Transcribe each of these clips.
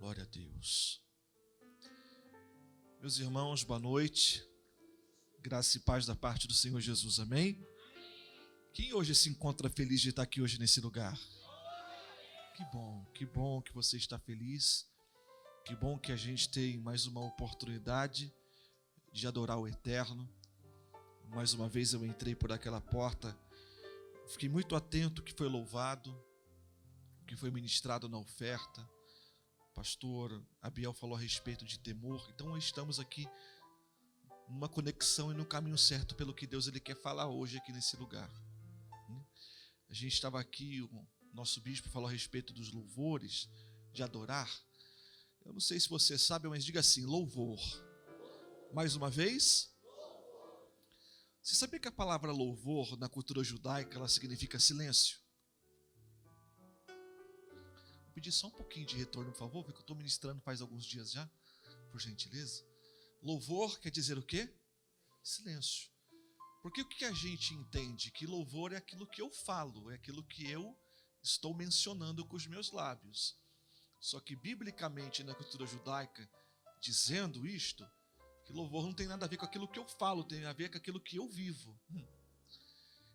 Glória a Deus. Meus irmãos, boa noite. Graça e paz da parte do Senhor Jesus, amém? Quem hoje se encontra feliz de estar aqui hoje nesse lugar? Que bom que você está feliz. Que bom que a gente tem mais uma oportunidade de adorar o Eterno. Mais uma vez eu entrei por aquela porta, fiquei muito atento ao que foi louvado, o que foi ministrado na oferta. O pastor Abiel falou a respeito de temor. Então estamos aqui numa conexão e no caminho certo pelo que Deus ele quer falar hoje aqui nesse lugar. A gente estava aqui, o nosso bispo falou a respeito dos louvores, de adorar. Eu não sei se você sabe, mas diga assim, louvor. Mais uma vez. Você sabia que a palavra louvor na cultura judaica ela significa silêncio? Vou pedir só um pouquinho de retorno, por favor, porque eu estou ministrando faz alguns dias já, por gentileza. Louvor quer dizer o quê? Silêncio. Porque o que a gente entende? Que louvor é aquilo que eu falo, é aquilo que eu estou mencionando com os meus lábios. Só que biblicamente na cultura judaica, dizendo isto, que louvor não tem nada a ver com aquilo que eu falo, tem a ver com aquilo que eu vivo.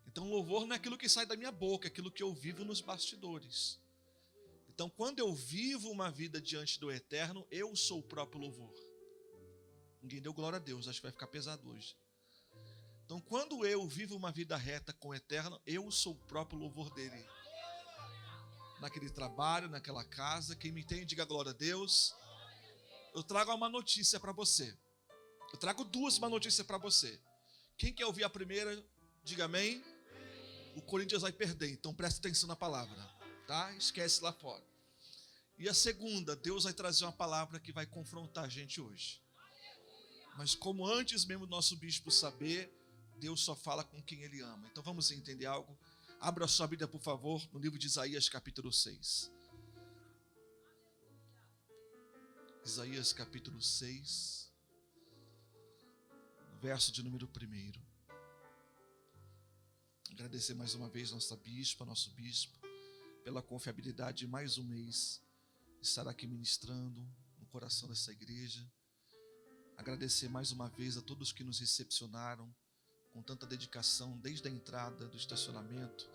Então louvor não é aquilo que sai da minha boca, é aquilo que eu vivo nos bastidores. Então quando eu vivo uma vida diante do Eterno, eu sou o próprio louvor. Ninguém deu glória a Deus, acho que vai ficar pesado hoje. Então quando eu vivo uma vida reta com o Eterno, eu sou o próprio louvor dele. Naquele trabalho, naquela casa, quem me entende, diga glória a Deus. Eu trago uma notícia para você. Eu trago duas má notícias para você. Quem quer ouvir a primeira, diga amém. O Corinthians vai perder, então presta atenção na palavra, tá? Esquece lá fora. E a segunda, Deus vai trazer uma palavra que vai confrontar a gente hoje. Mas como antes mesmo do nosso bispo saber, Deus só fala com quem Ele ama. Então vamos entender algo. Abra a sua Bíblia, por favor, no livro de Isaías, capítulo 6. Isaías, capítulo 6. Verso de número 1. Agradecer mais uma vez nosso bispo, pela confiabilidade de mais um mês estar aqui ministrando no coração dessa igreja. Agradecer mais uma vez a todos que nos recepcionaram com tanta dedicação, desde a entrada do estacionamento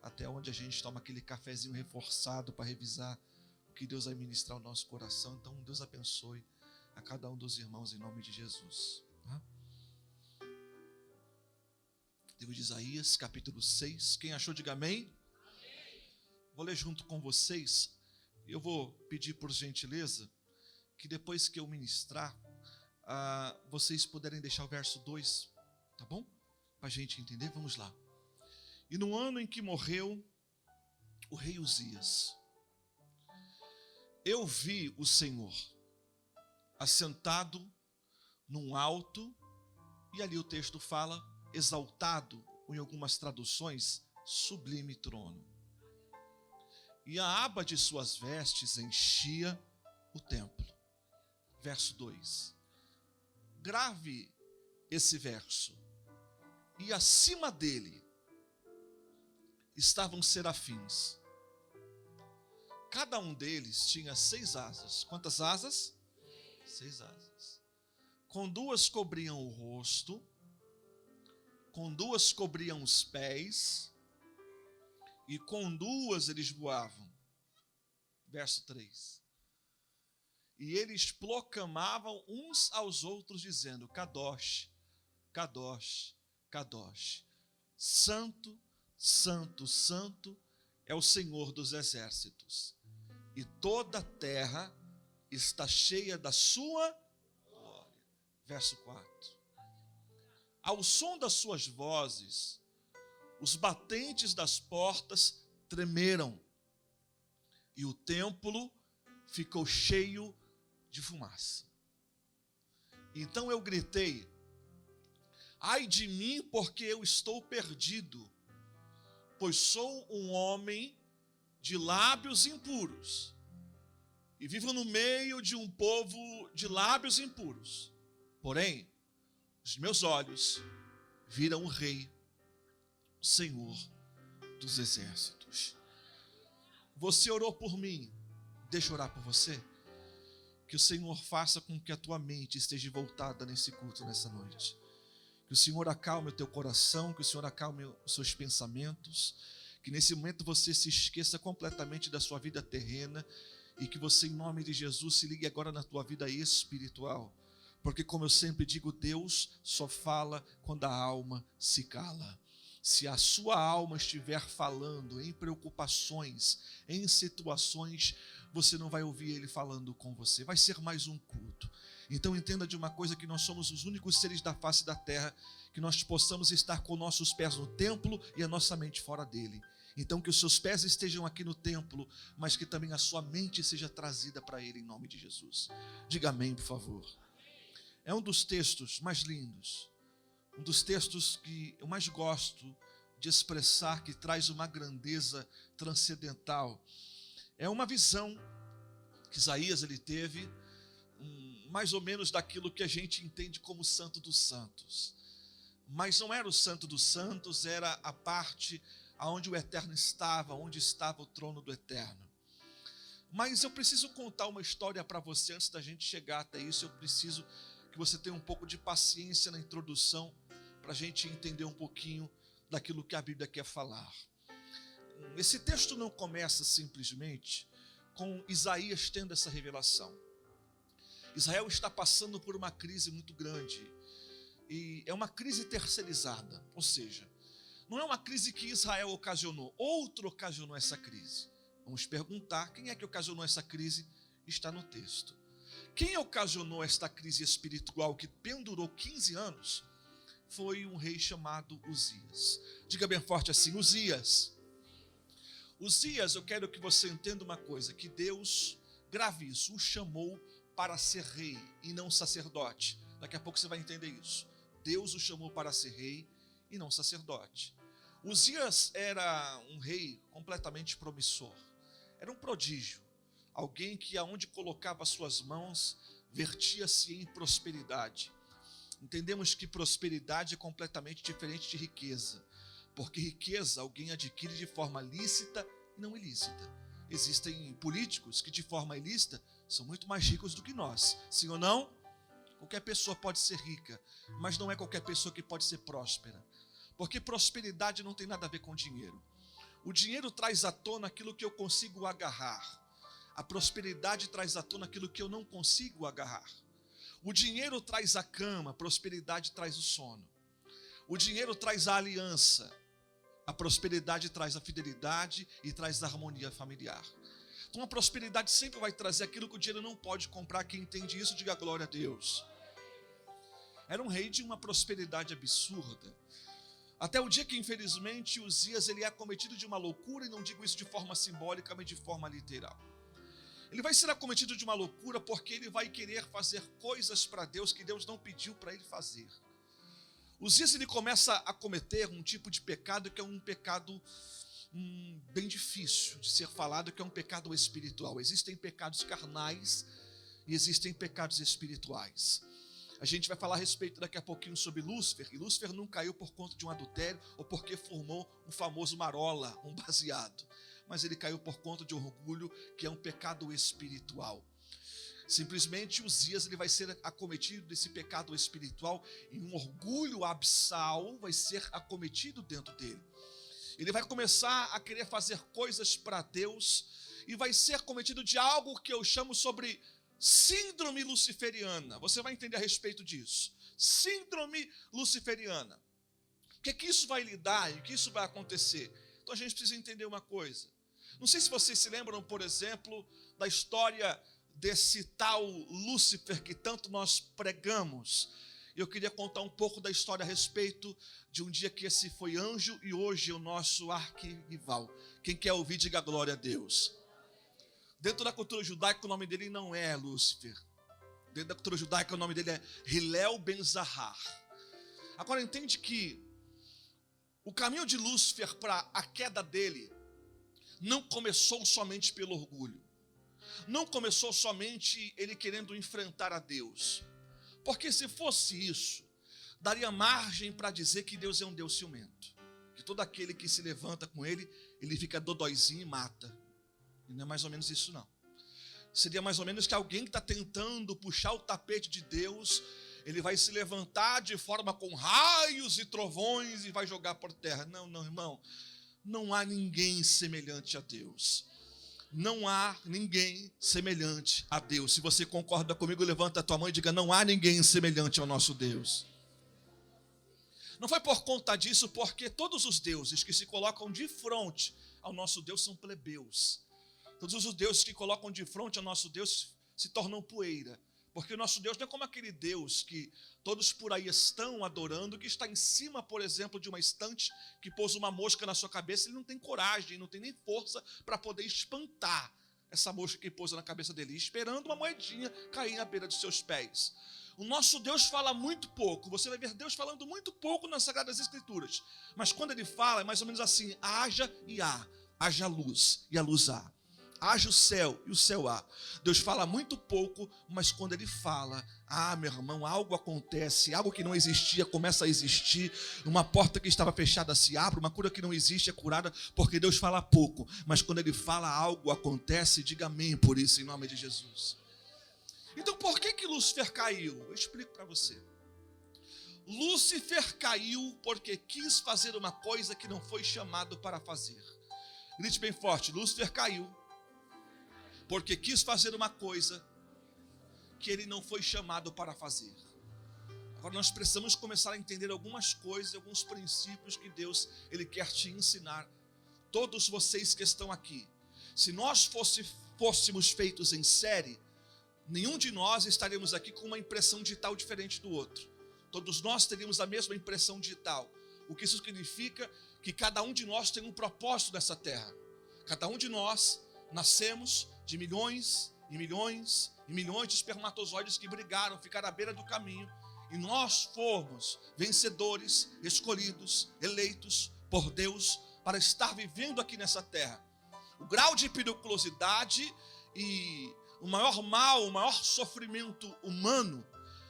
até onde a gente toma aquele cafezinho reforçado para revisar o que Deus vai ministrar ao nosso coração. Então Deus abençoe a cada um dos irmãos em nome de Jesus. Livro de Isaías, capítulo 6. Quem achou, diga amém. Amém. Vou ler junto com vocês. Eu vou pedir por gentileza que depois que eu ministrar, vocês puderem deixar o verso 2, tá bom? Para a gente entender, vamos lá. E no ano em que morreu o rei Uzias, eu vi o Senhor assentado num alto, e ali o texto fala, exaltado, ou em algumas traduções, sublime trono. E a aba de suas vestes enchia o templo. Verso 2. Grave esse verso. E acima dele estavam serafins. Cada um deles tinha 6 asas. Quantas asas? 6 asas. Com 2 cobriam o rosto, com 2 cobriam os pés, e com 2 eles voavam. Verso 3. E eles proclamavam uns aos outros, dizendo, Kadosh, Kadosh, Kadosh, Santo, Santo, Santo é o Senhor dos exércitos, e toda a terra está cheia da sua glória. Verso 4. Ao som das suas vozes, os batentes das portas tremeram, e o templo ficou cheio de fumaça. Então eu gritei, ai de mim, porque eu estou perdido, pois sou um homem de lábios impuros, e vivo no meio de um povo de lábios impuros. Porém, os meus olhos viram o Rei, o Senhor dos exércitos. Você orou por mim, deixa eu orar por você. Que o Senhor faça com que a tua mente esteja voltada nesse culto nessa noite. Que o Senhor acalme o teu coração, que o Senhor acalme os seus pensamentos, que nesse momento você se esqueça completamente da sua vida terrena e que você, em nome de Jesus, se ligue agora na tua vida espiritual. Porque, como eu sempre digo, Deus só fala quando a alma se cala. Se a sua alma estiver falando em preocupações, em situações, você não vai ouvir Ele falando com você. Vai ser mais um culto. Então entenda de uma coisa, que nós somos os únicos seres da face da terra, que nós possamos estar com nossos pés no templo e a nossa mente fora dele. Então que os seus pés estejam aqui no templo, mas que também a sua mente seja trazida para ele, em nome de Jesus. Diga amém, por favor. É um dos textos mais lindos, um dos textos que eu mais gosto de expressar, que traz uma grandeza transcendental. É uma visão que Isaías ele teve, mais ou menos daquilo que a gente entende como Santo dos Santos. Mas não era o Santo dos Santos, era a parte onde o Eterno estava, onde estava o trono do Eterno. Mas eu preciso contar uma história para você antes da gente chegar até isso. Eu preciso que você tenha um pouco de paciência na introdução, para a gente entender um pouquinho daquilo que a Bíblia quer falar. Esse texto não começa simplesmente com Isaías tendo essa revelação. Israel está passando por uma crise muito grande, e é uma crise terceirizada, ou seja, não é uma crise que Israel ocasionou, outro ocasionou essa crise. Vamos perguntar, quem é que ocasionou essa crise? Está no texto. Quem ocasionou esta crise espiritual que pendurou 15 anos foi um rei chamado Uzias. Diga bem forte assim, Uzias. Uzias, eu quero que você entenda uma coisa, que Deus, grave isso, o chamou para ser rei e não sacerdote. Daqui a pouco você vai entender isso. Deus o chamou para ser rei e não sacerdote. Uzias era um rei completamente promissor. Era um prodígio. Alguém que aonde colocava suas mãos, vertia-se em prosperidade. Entendemos que prosperidade é completamente diferente de riqueza. Porque riqueza alguém adquire de forma lícita e não ilícita. Existem políticos que de forma ilícita são muito mais ricos do que nós. Sim ou não? Qualquer pessoa pode ser rica, mas não é qualquer pessoa que pode ser próspera. Porque prosperidade não tem nada a ver com dinheiro. O dinheiro traz à tona aquilo que eu consigo agarrar. A prosperidade traz à tona aquilo que eu não consigo agarrar. O dinheiro traz a cama, a prosperidade traz o sono. O dinheiro traz a aliança. A prosperidade traz a fidelidade e traz a harmonia familiar. Então a prosperidade sempre vai trazer aquilo que o dinheiro não pode comprar. Quem entende isso, diga glória a Deus. Era um rei de uma prosperidade absurda. Até o dia que, infelizmente, Uzias ele é acometido de uma loucura, e não digo isso de forma simbólica, mas de forma literal. Ele vai ser acometido de uma loucura porque ele vai querer fazer coisas para Deus que Deus não pediu para ele fazer. Uzias ele começa a cometer um tipo de pecado que é um pecado bem difícil de ser falado, que é um pecado espiritual. Existem pecados carnais e existem pecados espirituais. A gente vai falar a respeito daqui a pouquinho sobre Lúcifer, e Lúcifer não caiu por conta de um adultério ou porque formou um famoso marola, um baseado, mas ele caiu por conta de orgulho, que é um pecado espiritual. Simplesmente Uzias ele vai ser acometido desse pecado espiritual, e um orgulho abissal vai ser acometido dentro dele. Ele vai começar a querer fazer coisas para Deus e vai ser cometido de algo que eu chamo sobre síndrome luciferiana. Você vai entender a respeito disso. Síndrome luciferiana. O que é que isso vai lhe dar e o que isso vai acontecer? Então a gente precisa entender uma coisa. Não sei se vocês se lembram, por exemplo, da história desse tal Lúcifer que tanto nós pregamos. Eu queria contar um pouco da história a respeito de um dia que esse foi anjo e hoje é o nosso arquirrival. Quem quer ouvir, diga glória a Deus. Dentro da cultura judaica, o nome dele não é Lúcifer. Dentro da cultura judaica, o nome dele é Hillel ben Zahar. Agora, entende que o caminho de Lúcifer para a queda dele não começou somente pelo orgulho. Não começou somente ele querendo enfrentar a Deus. Porque se fosse isso, daria margem para dizer que Deus é um Deus ciumento. Que todo aquele que se levanta com ele, ele fica dodóizinho e mata. E não é mais ou menos isso não. seria mais ou menos que alguém que está tentando puxar o tapete de Deus, ele vai se levantar de forma com raios e trovões e vai jogar por terra. Não, não, irmão. Não há ninguém semelhante a Deus. Não há ninguém semelhante a Deus. Se você concorda comigo, levanta a tua mão e diga: não há ninguém semelhante ao nosso Deus. Não foi por conta disso, porque todos os deuses que se colocam de frente ao nosso Deus são plebeus. Todos os deuses que colocam de frente ao nosso Deus se tornam poeira. Porque o nosso Deus não é como aquele Deus que todos por aí estão adorando, que está em cima, por exemplo, de uma estante, que pousa uma mosca na sua cabeça. Ele não tem coragem, não tem nem força para poder espantar essa mosca que pousa na cabeça dele, esperando uma moedinha cair na beira dos seus pés. O nosso Deus fala muito pouco. Você vai ver Deus falando muito pouco nas Sagradas Escrituras. Mas quando ele fala, é mais ou menos assim: haja e há, haja luz e a luz há. Haja o céu e o céu há. Deus fala muito pouco, mas quando ele fala, meu irmão, algo acontece, algo que não existia começa a existir, uma porta que estava fechada se abre, uma cura que não existe é curada, porque Deus fala pouco, mas quando ele fala, algo acontece. Diga amém por isso, em nome de Jesus. Então por que Lúcifer caiu? Eu explico para você. Lúcifer caiu porque quis fazer uma coisa que não foi chamado para fazer. Grite bem forte: Lúcifer caiu porque quis fazer uma coisa que ele não foi chamado para fazer. Agora nós precisamos começar a entender algumas coisas, alguns princípios que Deus ele quer te ensinar. Todos vocês que estão aqui, se nós fôssemos feitos em série, nenhum de nós estaríamos aqui com uma impressão digital diferente do outro. Todos nós teríamos a mesma impressão digital. O que isso significa? Que cada um de nós tem um propósito nessa terra. Cada um de nós nascemos de milhões e milhões e milhões de espermatozoides que brigaram, ficaram à beira do caminho, e nós fomos vencedores, escolhidos, eleitos por Deus para estar vivendo aqui nessa terra. O grau de periculosidade e o maior mal, o maior sofrimento humano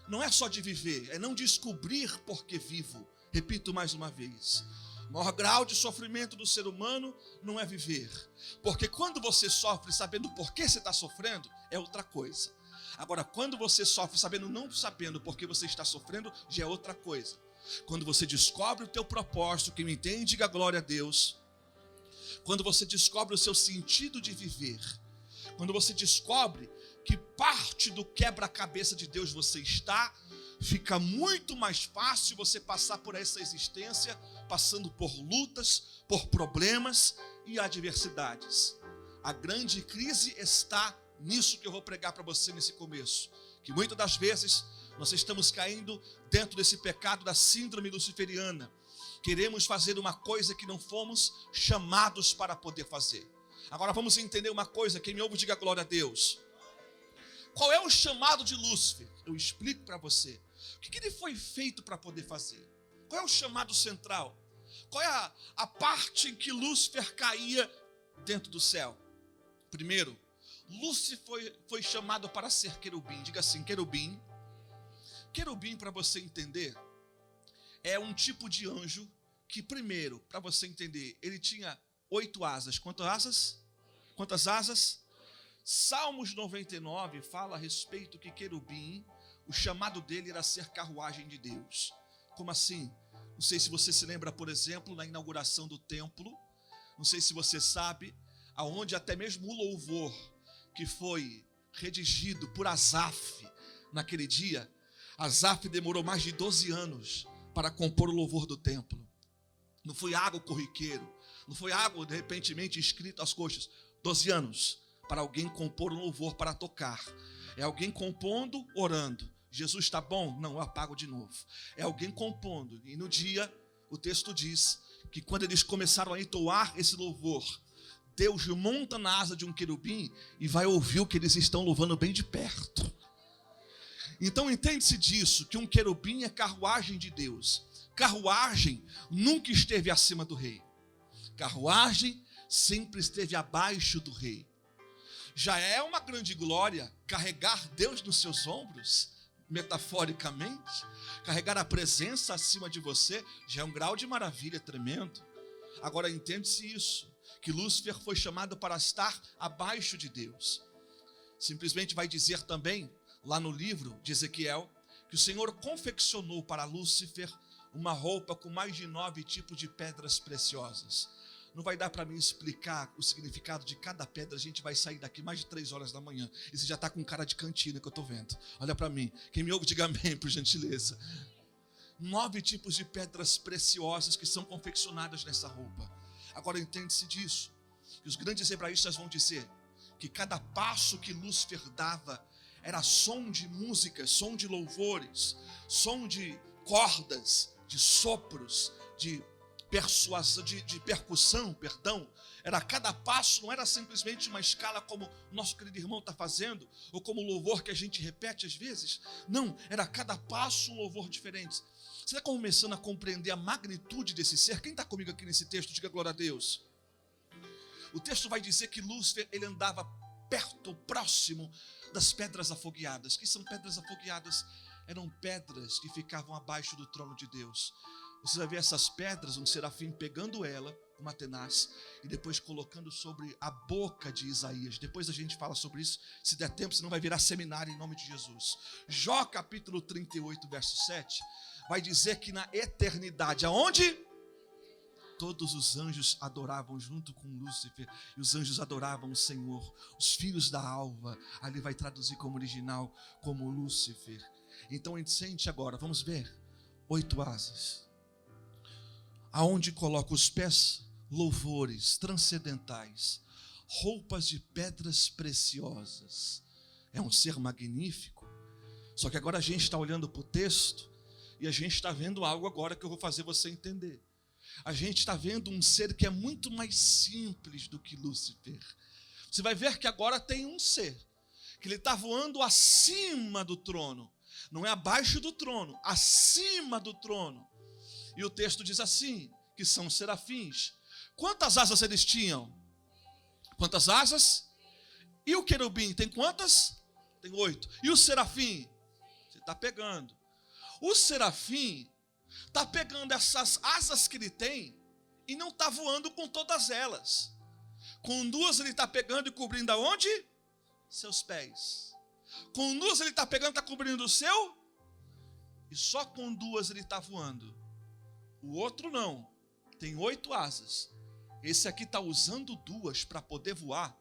não é só de viver, é não descobrir por que vivo. Repito mais uma vez: o maior grau de sofrimento do ser humano não é viver. Porque quando você sofre sabendo por que você está sofrendo, é outra coisa. Agora, quando você sofre não sabendo por que você está sofrendo, já é outra coisa. Quando você descobre o teu propósito, quem me entende, diga glória a Deus. Quando você descobre o seu sentido de viver, quando você descobre que parte do quebra-cabeça de Deus você está, fica muito mais fácil você passar por essa existência, passando por lutas, por problemas e adversidades. A grande crise está nisso que eu vou pregar para você nesse começo, que muitas das vezes nós estamos caindo dentro desse pecado da síndrome luciferiana. Queremos fazer uma coisa que não fomos chamados para poder fazer. Agora vamos entender uma coisa, quem me ouve diga glória a Deus. Qual é o chamado de Lúcifer? Eu explico para você. O que ele foi feito para poder fazer? Qual é o chamado central? Qual é a parte em que Lúcifer caía dentro do céu? Primeiro, Lúcifer foi chamado para ser querubim. Diga assim, querubim. Querubim, para você entender, é um tipo de anjo que, primeiro, para você entender, ele tinha 8 asas. Quantas asas? Quantas asas? Salmos 99 fala a respeito que querubim, o chamado dele era ser carruagem de Deus. Como assim? Não sei se você se lembra, por exemplo, na inauguração do templo, não sei se você sabe, aonde até mesmo o louvor que foi redigido por Asaf naquele dia, Asaf demorou mais de 12 anos para compor o louvor do templo. Não foi água corriqueiro, não foi água de repentemente escrito às coxas. 12 anos para alguém compor um louvor para tocar. É alguém compondo, orando. Jesus está bom? Não, eu apago de novo. É alguém compondo. E no dia, o texto diz que quando eles começaram a entoar esse louvor, Deus monta na asa de um querubim e vai ouvir o que eles estão louvando bem de perto. Então entende-se disso, que um querubim é carruagem de Deus. Carruagem nunca esteve acima do rei. Carruagem sempre esteve abaixo do rei. Já é uma grande glória carregar Deus nos seus ombros, metaforicamente. Carregar a presença acima de você já é um grau de maravilha tremendo. Agora entende-se isso, que Lúcifer foi chamado para estar abaixo de Deus. Simplesmente vai dizer também, lá no livro de Ezequiel, que o Senhor confeccionou para Lúcifer uma roupa com mais de 9 tipos de pedras preciosas. Não vai dar para mim explicar o significado de cada pedra. A gente vai sair daqui mais de 3 horas da manhã. E você já está com cara de cantina que eu estou vendo. Olha para mim. Quem me ouve, diga amém, por gentileza. 9 tipos de pedras preciosas que são confeccionadas nessa roupa. Agora entende-se disso, que os grandes hebraístas vão dizer que cada passo que Lúcifer dava era som de músicas, som de louvores, som de cordas, de sopros, de persuasão, de percussão, perdão. Era cada passo, não era simplesmente uma escala como o nosso querido irmão está fazendo, ou como o louvor que a gente repete às vezes. Não, era cada passo um louvor diferente. Você está começando a compreender a magnitude desse ser? Quem está comigo aqui nesse texto, diga glória a Deus. O texto vai dizer que Lúcifer, ele andava perto, próximo das pedras afogueadas. O que são pedras afogueadas? Eram pedras que ficavam abaixo do trono de Deus. Você vai ver essas pedras, um serafim pegando ela, uma tenaz, e depois colocando sobre a boca de Isaías. Depois a gente fala sobre isso, se der tempo, senão vai virar seminário em nome de Jesus. Jó capítulo 38, verso 7, vai dizer que na eternidade, aonde? Todos os anjos adoravam junto com Lúcifer, e os anjos adoravam o Senhor. Os filhos da alva, ali vai traduzir como original, como Lúcifer. Então a gente sente agora, vamos ver, 8 asas. Aonde coloca os pés, louvores transcendentais, roupas de pedras preciosas. É um ser magnífico. Só que agora a gente está olhando para o texto e a gente está vendo algo agora que eu vou fazer você entender. A gente está vendo um ser que é muito mais simples do que Lúcifer. Você vai ver que agora tem um ser, que ele está voando acima do trono. Não é abaixo do trono, acima do trono. E o texto diz assim, que são serafins. Quantas asas eles tinham? Quantas asas? E o querubim tem quantas? Tem 8. E o serafim? Você está pegando. O serafim está pegando essas asas que ele tem e não está voando com todas elas. Com 2 ele está pegando e cobrindo aonde? Seus pés. Com 2 ele está pegando e está cobrindo o seu? E só com 2 ele está voando. O outro não, tem 8 asas. Esse aqui está usando 2 para poder voar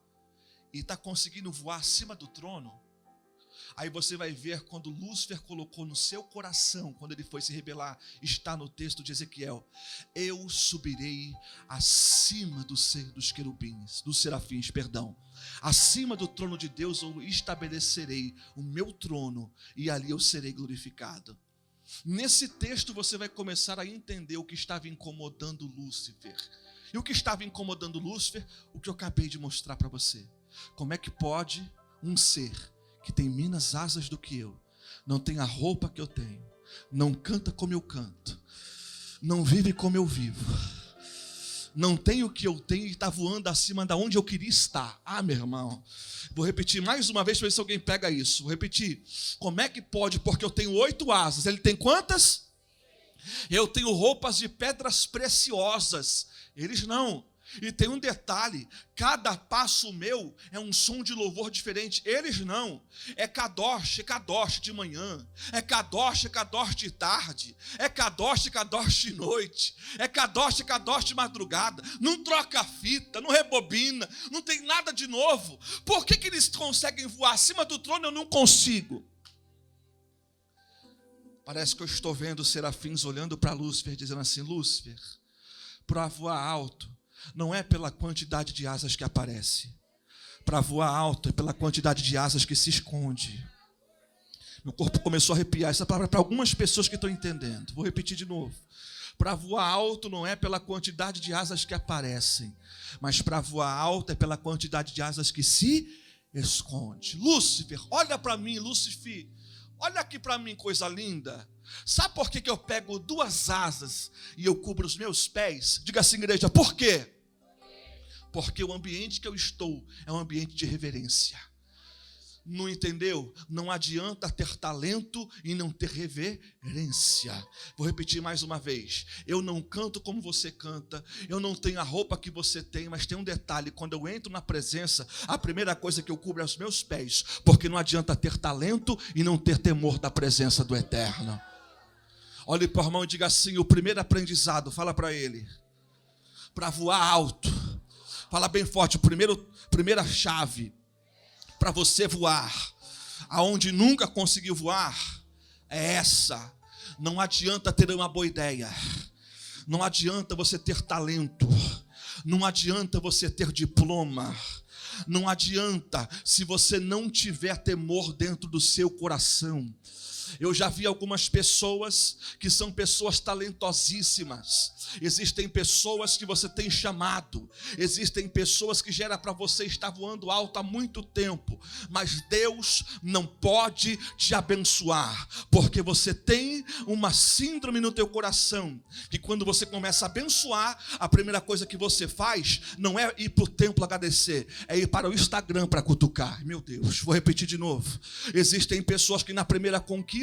e está conseguindo voar acima do trono. Aí você vai ver quando Lúcifer colocou no seu coração, quando ele foi se rebelar, está no texto de Ezequiel: eu subirei acima dos querubins, dos serafins, perdão. Acima do trono de Deus eu estabelecerei o meu trono e ali eu serei glorificado. Nesse texto você vai começar a entender o que estava incomodando Lúcifer. E o que estava incomodando Lúcifer? O que eu acabei de mostrar para você. Como é que pode um ser que tem menos asas do que eu, não tem a roupa que eu tenho, não canta como eu canto, não vive como eu vivo, não tem o que eu tenho e está voando acima da onde eu queria estar? Ah, meu irmão, vou repetir mais uma vez para ver se alguém pega isso. Vou repetir. Como é que pode? Porque eu tenho 8 asas. Ele tem quantas? Eu tenho roupas de pedras preciosas. Eles não. E tem um detalhe, cada passo meu é um som de louvor diferente. Eles não. É kadosh, kadosh de manhã. É kadosh, kadosh de tarde. É kadosh, kadosh de noite. É kadosh, kadosh de madrugada. Não troca fita, não rebobina, não tem nada de novo. Por que eles conseguem voar acima do trono e eu não consigo? Parece que eu estou vendo os serafins olhando para Lúcifer, dizendo assim: Lúcifer, para voar alto, não é pela quantidade de asas que aparece. Para voar alto é pela quantidade de asas que se esconde. Meu corpo começou a arrepiar. Essa palavra é para algumas pessoas que estão entendendo. Vou repetir de novo. Para voar alto não é pela quantidade de asas que aparecem, mas para voar alto é pela quantidade de asas que se esconde. Lúcifer, olha para mim, Lúcifer. Olha aqui para mim, coisa linda. Sabe por que eu pego 2 asas e eu cubro os meus pés? Diga assim, igreja, por quê? Porque o ambiente que eu estou é um ambiente de reverência. Não entendeu? Não adianta ter talento e não ter reverência. Vou repetir mais uma vez. Eu não canto como você canta, eu não tenho a roupa que você tem, mas tem um detalhe: quando eu entro na presença, a primeira coisa que eu cubro é os meus pés, porque não adianta ter talento e não ter temor da presença do Eterno. Olhe para o irmão e diga assim: o primeiro aprendizado, fala para ele, para voar alto, fala bem forte, primeira chave para você voar aonde nunca conseguiu voar é essa. Não adianta ter uma boa ideia, não adianta você ter talento, não adianta você ter diploma, não adianta se você não tiver temor dentro do seu coração. Eu já vi algumas pessoas que são pessoas talentosíssimas. Existem pessoas que você tem chamado. Existem pessoas que já era para você estar voando alto há muito tempo. Mas Deus não pode te abençoar, porque você tem uma síndrome no teu coração, que quando você começa a abençoar, a primeira coisa que você faz não é ir para o templo agradecer, é ir para o Instagram para cutucar. Meu Deus, vou repetir de novo. Existem pessoas que na primeira conquista,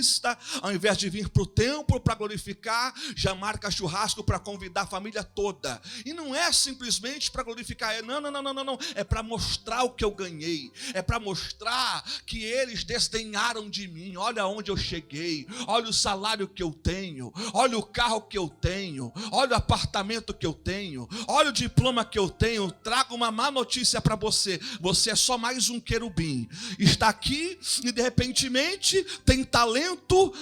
ao invés de vir para o templo para glorificar, já marca churrasco para convidar a família toda. E não é simplesmente para glorificar, não. É para mostrar o que eu ganhei, é para mostrar que eles desdenharam de mim. Olha onde eu cheguei, olha o salário que eu tenho, olha o carro que eu tenho, olha o apartamento que eu tenho, olha o diploma que eu tenho. Trago uma má notícia para você: você é só mais um querubim. Está aqui e de repentemente tem talento,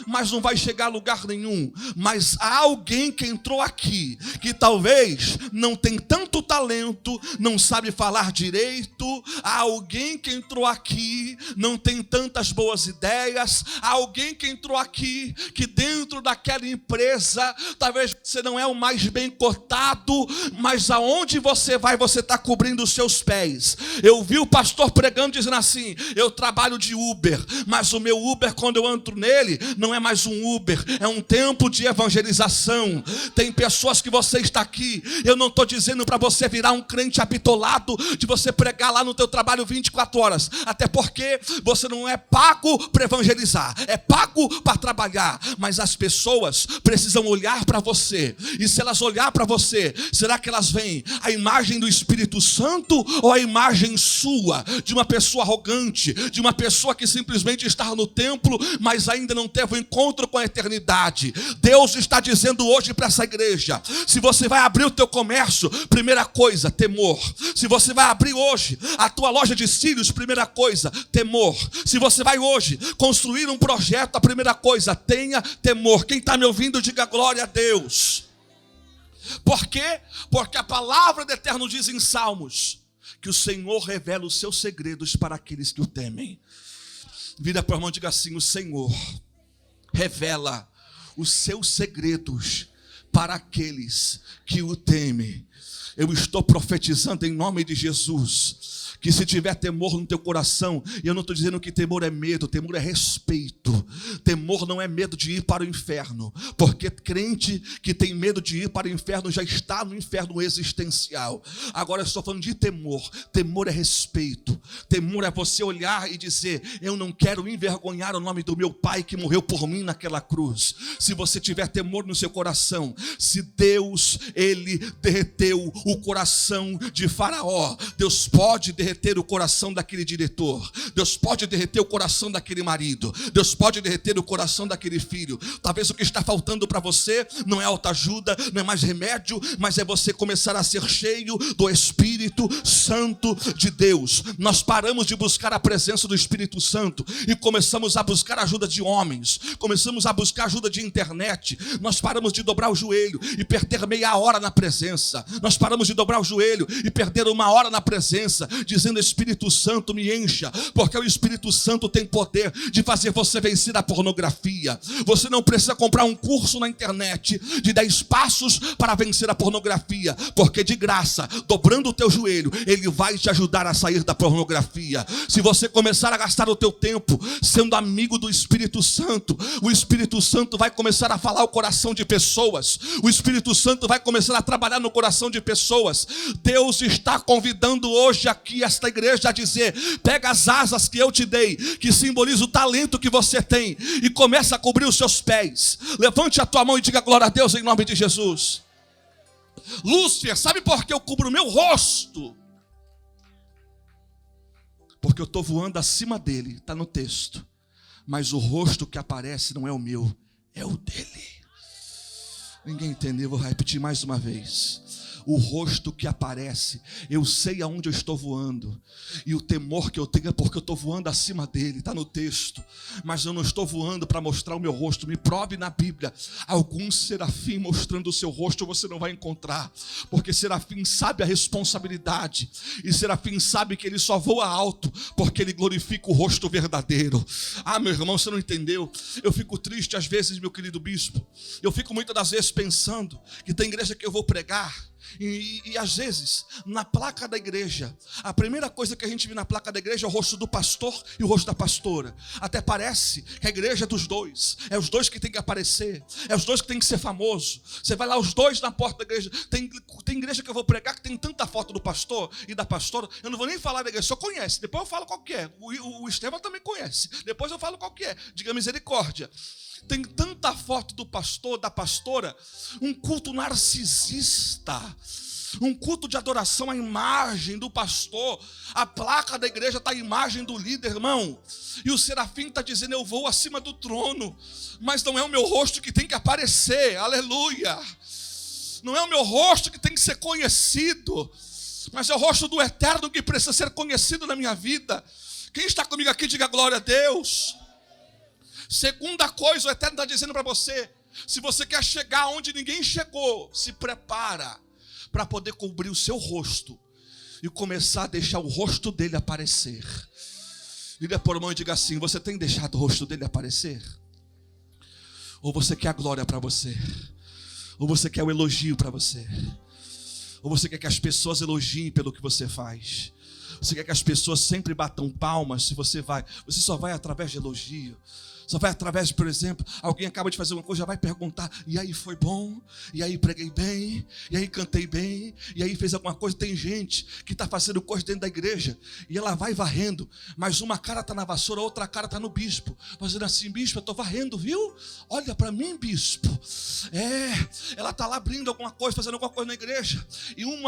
mas não vai chegar a lugar nenhum. Mas há alguém que entrou aqui, que talvez não tem tanto talento, não sabe falar direito. Há alguém que entrou aqui, não tem tantas boas ideias. Há alguém que entrou aqui, que dentro daquela empresa, talvez você não é o mais bem cotado, mas aonde você vai, você está cobrindo os seus pés. Eu vi o pastor pregando, dizendo assim: eu trabalho de Uber, mas o meu Uber, quando eu entro nele, não é mais um Uber, é um templo de evangelização. Tem pessoas que você está aqui, eu não estou dizendo para você virar um crente apitolado, de você pregar lá no teu trabalho 24 horas, até porque você não é pago para evangelizar, é pago para trabalhar. Mas as pessoas precisam olhar para você, e se elas olhar para você, será que elas veem a imagem do Espírito Santo ou a imagem sua, de uma pessoa arrogante, de uma pessoa que simplesmente está no templo, mas ainda não teve um encontro com a eternidade? Deus está dizendo hoje para essa igreja: se você vai abrir o teu comércio, primeira coisa, temor. Se você vai abrir hoje a tua loja de cílios, primeira coisa, temor. Se você vai hoje construir um projeto, a primeira coisa, tenha temor. Quem está me ouvindo, diga glória a Deus. Por quê? Porque a palavra do Eterno diz em Salmos que o Senhor revela os seus segredos para aqueles que o temem. Vira para o irmão e diga assim: o Senhor revela os seus segredos para aqueles que o temem. Eu estou profetizando em nome de Jesus, que se tiver temor no teu coração, e eu não estou dizendo que temor é medo, temor é respeito. Temor não é medo de ir para o inferno, porque crente que tem medo de ir para o inferno já está no inferno existencial. Agora eu estou falando de temor. Temor é respeito. Temor é você olhar e dizer: eu não quero envergonhar o nome do meu Pai que morreu por mim naquela cruz. Se você tiver temor no seu coração, se Deus, Ele derreteu o coração de Faraó, Deus pode derreter o coração daquele diretor. Deus pode derreter o coração daquele marido. Deus pode derreter o coração daquele filho. Talvez o que está faltando para você não é autoajuda, não é mais remédio, mas é você começar a ser cheio do Espírito Santo de Deus. Nós paramos de buscar a presença do Espírito Santo e começamos a buscar a ajuda de homens, começamos a buscar a ajuda de internet. Nós paramos de dobrar o joelho e perder meia hora na presença. Nós paramos de dobrar o joelho e perder uma hora na presença, dizendo: Espírito Santo, me encha, porque o Espírito Santo tem poder de fazer você vencer a pornografia. Você não precisa comprar um curso na internet de 10 passos para vencer a pornografia, porque de graça, dobrando o teu joelho, Ele vai te ajudar a sair da pornografia. Se você começar a gastar o teu tempo sendo amigo do Espírito Santo, o Espírito Santo vai começar a falar o coração de pessoas, o Espírito Santo vai começar a trabalhar no coração de pessoas, pessoas. Deus está convidando hoje aqui esta igreja a dizer: pega as asas que eu te dei, que simboliza o talento que você tem, e começa a cobrir os seus pés. Levante a tua mão e diga glória a Deus em nome de Jesus. Lúcifer, sabe por que eu cubro o meu rosto? Porque eu estou voando acima dele, está no texto. Mas o rosto que aparece não é o meu, é o dele. Ninguém entendeu, vou repetir mais uma vez. O rosto que aparece, eu sei aonde eu estou voando, e o temor que eu tenho é porque eu estou voando acima dele, está no texto. Mas eu não estou voando para mostrar o meu rosto. Me prove na Bíblia algum serafim mostrando o seu rosto, você não vai encontrar, porque serafim sabe a responsabilidade, e serafim sabe que ele só voa alto porque ele glorifica o rosto verdadeiro. Ah, meu irmão, você não entendeu? Eu fico triste às vezes, meu querido bispo. Eu fico muitas das vezes pensando que tem igreja que eu vou pregar, e às vezes, na placa da igreja, a primeira coisa que a gente vê na placa da igreja é o rosto do pastor e o rosto da pastora. Até parece que a igreja é dos dois, é os dois que tem que aparecer, é os dois que tem que ser famoso. Você vai lá, os dois na porta da igreja. Tem igreja que eu vou pregar que tem tanta foto do pastor e da pastora, eu não vou nem falar da igreja, só conhece, depois eu falo qual que é. O Estevão também conhece, depois eu falo qual que é. Diga misericórdia. Tem tanta foto do pastor, da pastora, um culto narcisista, um culto de adoração à imagem do pastor. A placa da igreja está a imagem do líder, irmão. E o serafim está dizendo: eu vou acima do trono. Mas não é o meu rosto que tem que aparecer, aleluia. Não é o meu rosto que tem que ser conhecido, mas é o rosto do eterno que precisa ser conhecido na minha vida. Quem está comigo aqui, diga glória a Deus. Segunda coisa, o Eterno está dizendo para você: se você quer chegar onde ninguém chegou, se prepara para poder cobrir o seu rosto e começar a deixar o rosto dele aparecer. Liga por mão e diga assim: você tem deixado o rosto dele aparecer? Ou você quer a glória para você? Ou você quer o elogio para você? Ou você quer que as pessoas elogiem pelo que você faz? Você quer que as pessoas sempre batam palmas se você vai? Você só vai através de elogio. Só vai através de, por exemplo, alguém acaba de fazer uma coisa, já vai perguntar: e aí, foi bom? E aí, preguei bem? E aí, cantei bem? E aí, fez alguma coisa? Tem gente que está fazendo coisa dentro da igreja e ela vai varrendo, mas uma cara está na vassoura, a outra cara está no bispo, fazendo assim: bispo, eu estou varrendo, viu? Olha para mim, bispo. Ela está lá abrindo alguma coisa, fazendo alguma coisa na igreja, e um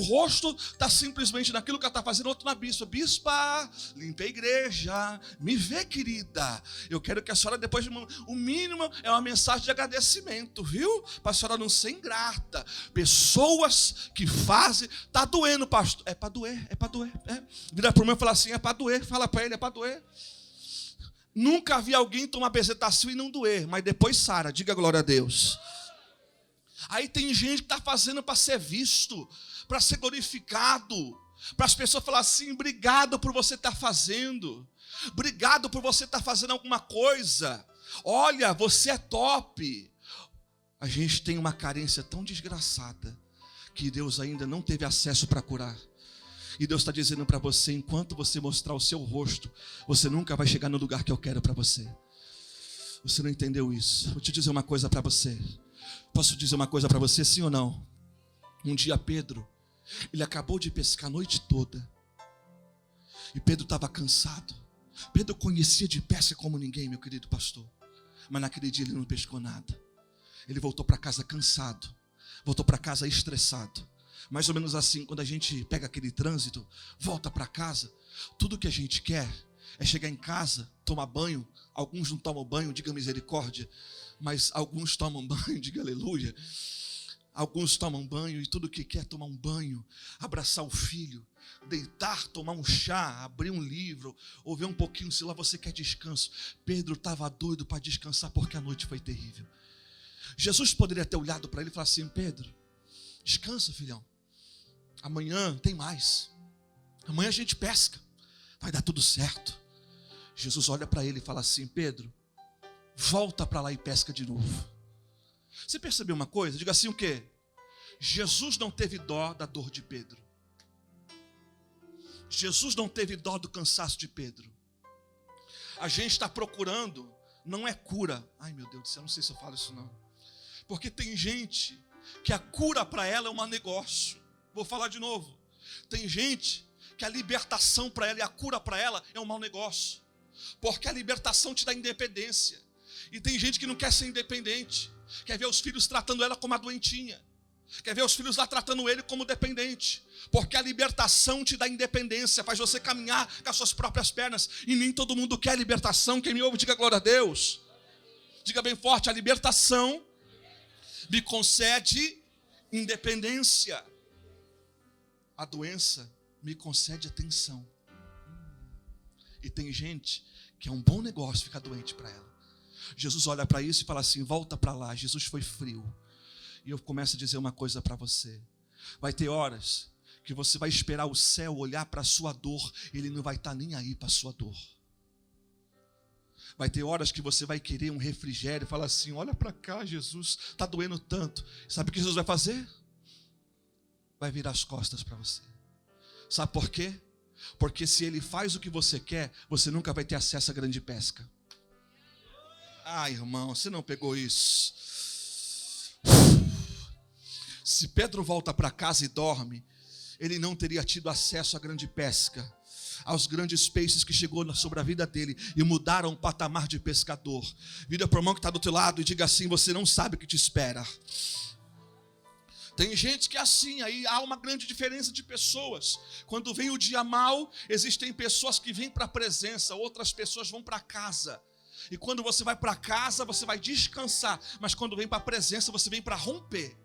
rosto está simplesmente naquilo que ela está fazendo, outro na bispa. Bispa, limpei a igreja, me vê, querida. Eu quero que a senhora, depois de o mínimo, é uma mensagem de agradecimento, viu? Para a senhora não ser ingrata. Pessoas que fazem, está doendo, pastor. É para doer, é para doer. Vira para o meu e fala assim: é para doer. Fala para ele: é para doer. Nunca vi alguém tomar bezetacil e não doer, mas depois sara. Diga glória a Deus. Aí tem gente que está fazendo para ser visto, para ser glorificado, para as pessoas falarem assim: obrigado por você estar fazendo. Obrigado por você estar fazendo alguma coisa. Olha, você é top. A gente tem uma carência tão desgraçada que Deus ainda não teve acesso para curar. E Deus está dizendo para você: enquanto você mostrar o seu rosto, você nunca vai chegar no lugar que eu quero para você. Você não entendeu isso? Vou te dizer uma coisa para você. Posso dizer uma coisa para você, sim ou não? Um dia Pedro, ele acabou de pescar a noite toda. E Pedro estava cansado. Pedro conhecia de pesca como ninguém, meu querido pastor. Mas naquele dia ele não pescou nada. Ele voltou para casa cansado. Voltou para casa estressado. Mais ou menos assim, quando a gente pega aquele trânsito, volta para casa, tudo que a gente quer é chegar em casa, tomar banho. Alguns não tomam banho, diga misericórdia. Mas alguns tomam banho, diga aleluia. Alguns tomam banho e tudo que quer é tomar um banho, abraçar o filho, deitar, tomar um chá, abrir um livro, ou ver um pouquinho, se lá você quer descanso. Pedro estava doido para descansar porque a noite foi terrível. Jesus poderia ter olhado para ele e falar assim: Pedro, descansa, filhão. Amanhã tem mais. Amanhã a gente pesca. Vai dar tudo certo. Jesus olha para ele e fala assim: Pedro, volta para lá e pesca de novo. Você percebeu uma coisa? Diga assim: o quê? Jesus não teve dó da dor de Pedro. Jesus não teve dó do cansaço de Pedro. A gente está procurando, não é cura. Ai, meu Deus do céu, não sei se eu falo isso não. Porque tem gente que a cura para ela é um negócio. Vou falar de novo. Tem gente que a libertação para ela e a cura para ela é um mau negócio. Porque a libertação te dá independência. E tem gente que não quer ser independente. Quer ver os filhos tratando ela como uma doentinha. Quer ver os filhos lá tratando ele como dependente. Porque a libertação te dá independência. Faz você caminhar com as suas próprias pernas. E nem todo mundo quer libertação. Quem me ouve, diga glória a Deus. Diga bem forte, a libertação me concede independência. A doença me concede atenção. E tem gente que é um bom negócio ficar doente para ela. Jesus olha para isso e fala assim, volta para lá. Jesus foi frio. E eu começo a dizer uma coisa para você. Vai ter horas que você vai esperar o céu olhar para a sua dor. Ele não vai estar nem aí para a sua dor. Vai ter horas que você vai querer um refrigério e falar assim, olha para cá, Jesus, está doendo tanto. Sabe o que Jesus vai fazer? Vai virar as costas para você. Sabe por quê? Porque se ele faz o que você quer, você nunca vai ter acesso à grande pesca. Ah, irmão, você não pegou isso. Se Pedro volta para casa e dorme, ele não teria tido acesso à grande pesca, aos grandes peixes que chegou sobre a vida dele e mudaram o patamar de pescador. Vira para o irmão que está do teu lado e diga assim, você não sabe o que te espera. Tem gente que é assim, aí há uma grande diferença de pessoas. Quando vem o dia mau, existem pessoas que vêm para a presença, outras pessoas vão para casa. E quando você vai para casa, você vai descansar. Mas quando vem para a presença, você vem para romper.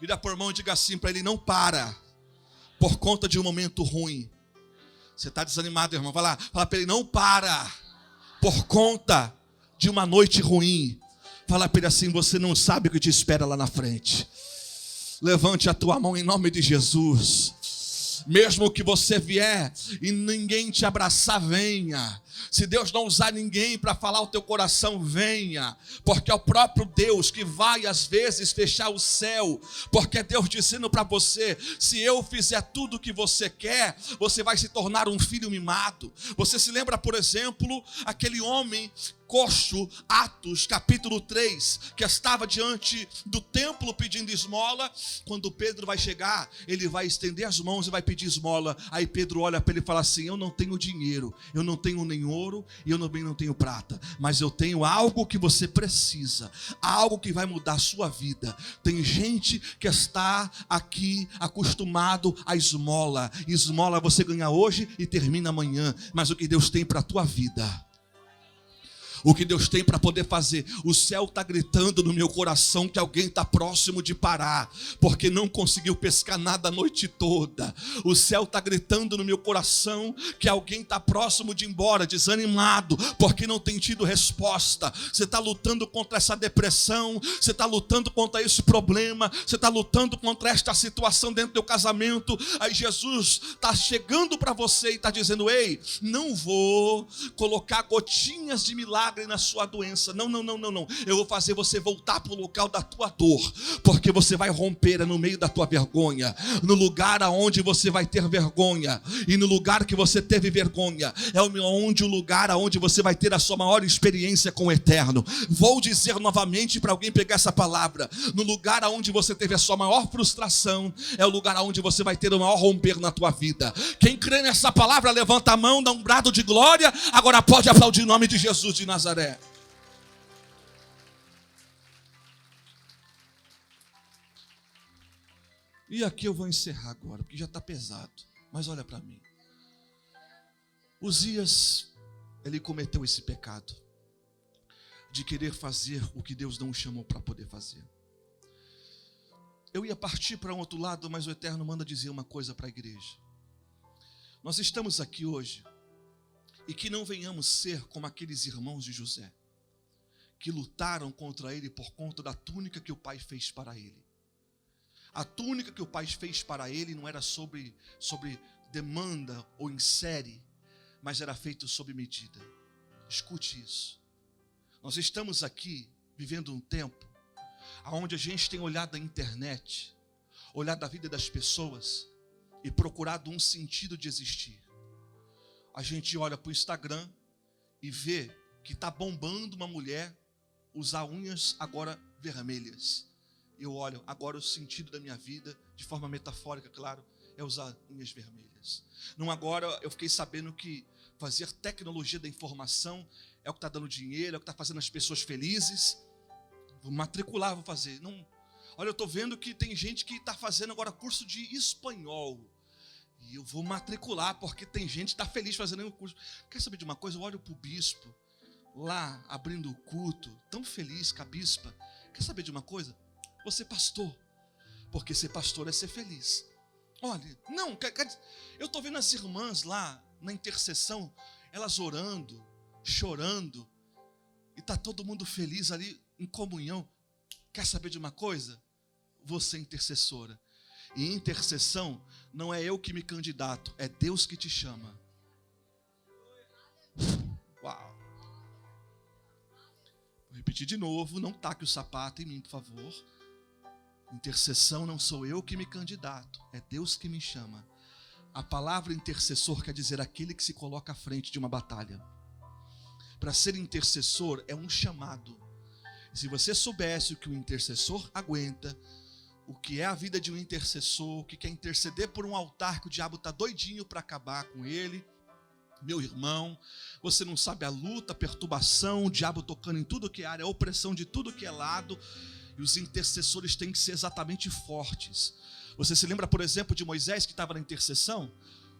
Vira para o irmão e diga assim para ele, não para por conta de um momento ruim. Você está desanimado, irmão? Fala para ele, não para por conta de uma noite ruim. Fala para ele assim, você não sabe o que te espera lá na frente. Levante a tua mão em nome de Jesus. Mesmo que você vier e ninguém te abraçar, venha. Se Deus não usar ninguém para falar o teu coração, venha. Porque é o próprio Deus que vai às vezes fechar o céu. Porque é Deus dizendo para você, se eu fizer tudo o que você quer, você vai se tornar um filho mimado. Você se lembra, por exemplo, aquele homem coxo, Atos capítulo 3, que estava diante do templo pedindo esmola. Quando Pedro vai chegar, ele vai estender as mãos e vai pedir esmola. Aí Pedro olha para ele e fala assim, eu não tenho dinheiro, eu não tenho nem ouro e eu também não tenho prata, mas eu tenho algo que você precisa, algo que vai mudar a sua vida. Tem gente que está aqui acostumado a esmola. Esmola você ganha hoje e termina amanhã, mas o que Deus tem para a tua vida, o que Deus tem para poder fazer. O céu está gritando no meu coração que alguém está próximo de parar, porque não conseguiu pescar nada a noite toda. O céu está gritando no meu coração que alguém está próximo de ir embora, desanimado, porque não tem tido resposta. Você está lutando contra essa depressão, você está lutando contra esse problema, você está lutando contra esta situação dentro do teu casamento. Aí Jesus está chegando para você e está dizendo, ei, não vou colocar gotinhas de milagre na sua doença, não, eu vou fazer você voltar para o local da tua dor, porque você vai romper no meio da tua vergonha, no lugar aonde você vai ter vergonha, e no lugar que você teve vergonha, é o lugar aonde você vai ter a sua maior experiência com o eterno. Vou dizer novamente para alguém pegar essa palavra, no lugar aonde você teve a sua maior frustração, é o lugar aonde você vai ter o maior romper na tua vida. Quem crê nessa palavra, levanta a mão, dá um brado de glória, agora pode aplaudir em nome de Jesus de Nazaré. E aqui eu vou encerrar agora, porque já está pesado. Mas olha para mim. Uzias, ele cometeu esse pecado de querer fazer o que Deus não o chamou para poder fazer. Eu ia partir para um outro lado, mas o Eterno manda dizer uma coisa para a igreja. Nós estamos aqui hoje, e que não venhamos ser como aqueles irmãos de José, que lutaram contra ele por conta da túnica que o pai fez para ele. A túnica que o pai fez para ele não era sobre demanda ou em série, mas era feito sob medida. Escute isso. Nós estamos aqui vivendo um tempo onde a gente tem olhado a internet, olhado a vida das pessoas e procurado um sentido de existir. A gente olha para o Instagram e vê que está bombando uma mulher usar unhas agora vermelhas. eu olho, agora o sentido da minha vida, de forma metafórica, claro, é usar unhas vermelhas. Não agora eu fiquei sabendo que fazer tecnologia da informação é o que está dando dinheiro, é o que está fazendo as pessoas felizes. Vou matricular, vou fazer. Não. Olha, eu estou vendo que tem gente que está fazendo agora curso de espanhol. E eu vou matricular, porque tem gente que está feliz fazendo o curso. Quer saber de uma coisa? Eu olho para o bispo, lá, abrindo o culto, tão feliz com a bispa. Quer saber de uma coisa? Vou ser pastor, porque ser pastor é ser feliz. Olha, não, eu estou vendo as irmãs lá, na intercessão, elas orando, chorando, e está todo mundo feliz ali, em comunhão. Quer saber de uma coisa? Vou ser intercessora. E intercessão não é eu que me candidato, é Deus que te chama. Uau. Vou repetir de novo, não taque o sapato em mim, por favor. Intercessão não sou eu que me candidato, é Deus que me chama. A palavra intercessor quer dizer aquele que se coloca à frente de uma batalha. Para ser intercessor é um chamado. Se você soubesse o que o intercessor aguenta, o que é a vida de um intercessor, o que é interceder por um altar que o diabo está doidinho para acabar com ele, meu irmão, você não sabe a luta, a perturbação, o diabo tocando em tudo que é área, a opressão de tudo que é lado, e os intercessores têm que ser exatamente fortes. Você se lembra, por exemplo, de Moisés que estava na intercessão?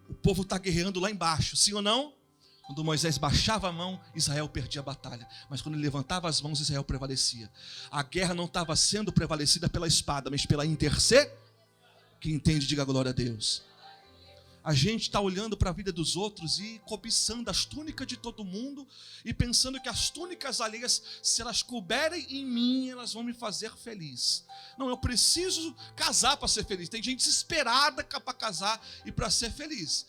O povo está guerreando lá embaixo, sim ou não? Quando Moisés baixava a mão, Israel perdia a batalha. Mas quando ele levantava as mãos, Israel prevalecia. A guerra não estava sendo prevalecida pela espada, mas pela intercessão. Quem entende, diga glória a Deus. A gente está olhando para a vida dos outros e cobiçando as túnicas de todo mundo e pensando que as túnicas alheias, se elas couberem em mim, elas vão me fazer feliz. Não, eu preciso casar para ser feliz. Tem gente desesperada para casar e para ser feliz.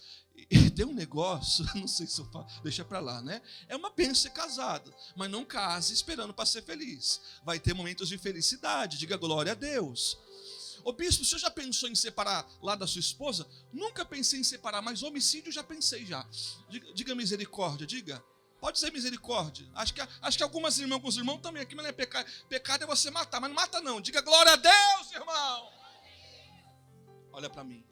E tem um negócio, não sei se eu falo, deixa para lá, né? É uma bênção ser casado, mas não case esperando para ser feliz. Vai ter momentos de felicidade, diga glória a Deus. Ô bispo, o senhor já pensou em separar lá da sua esposa? Nunca pensei em separar, mas homicídio já pensei já. Diga misericórdia, diga. Pode dizer misericórdia. Acho que algumas irmãs com os irmãos também aqui, mas não é pecado. Pecado é você matar, mas não mata não. Diga glória a Deus, irmão. Olha para mim.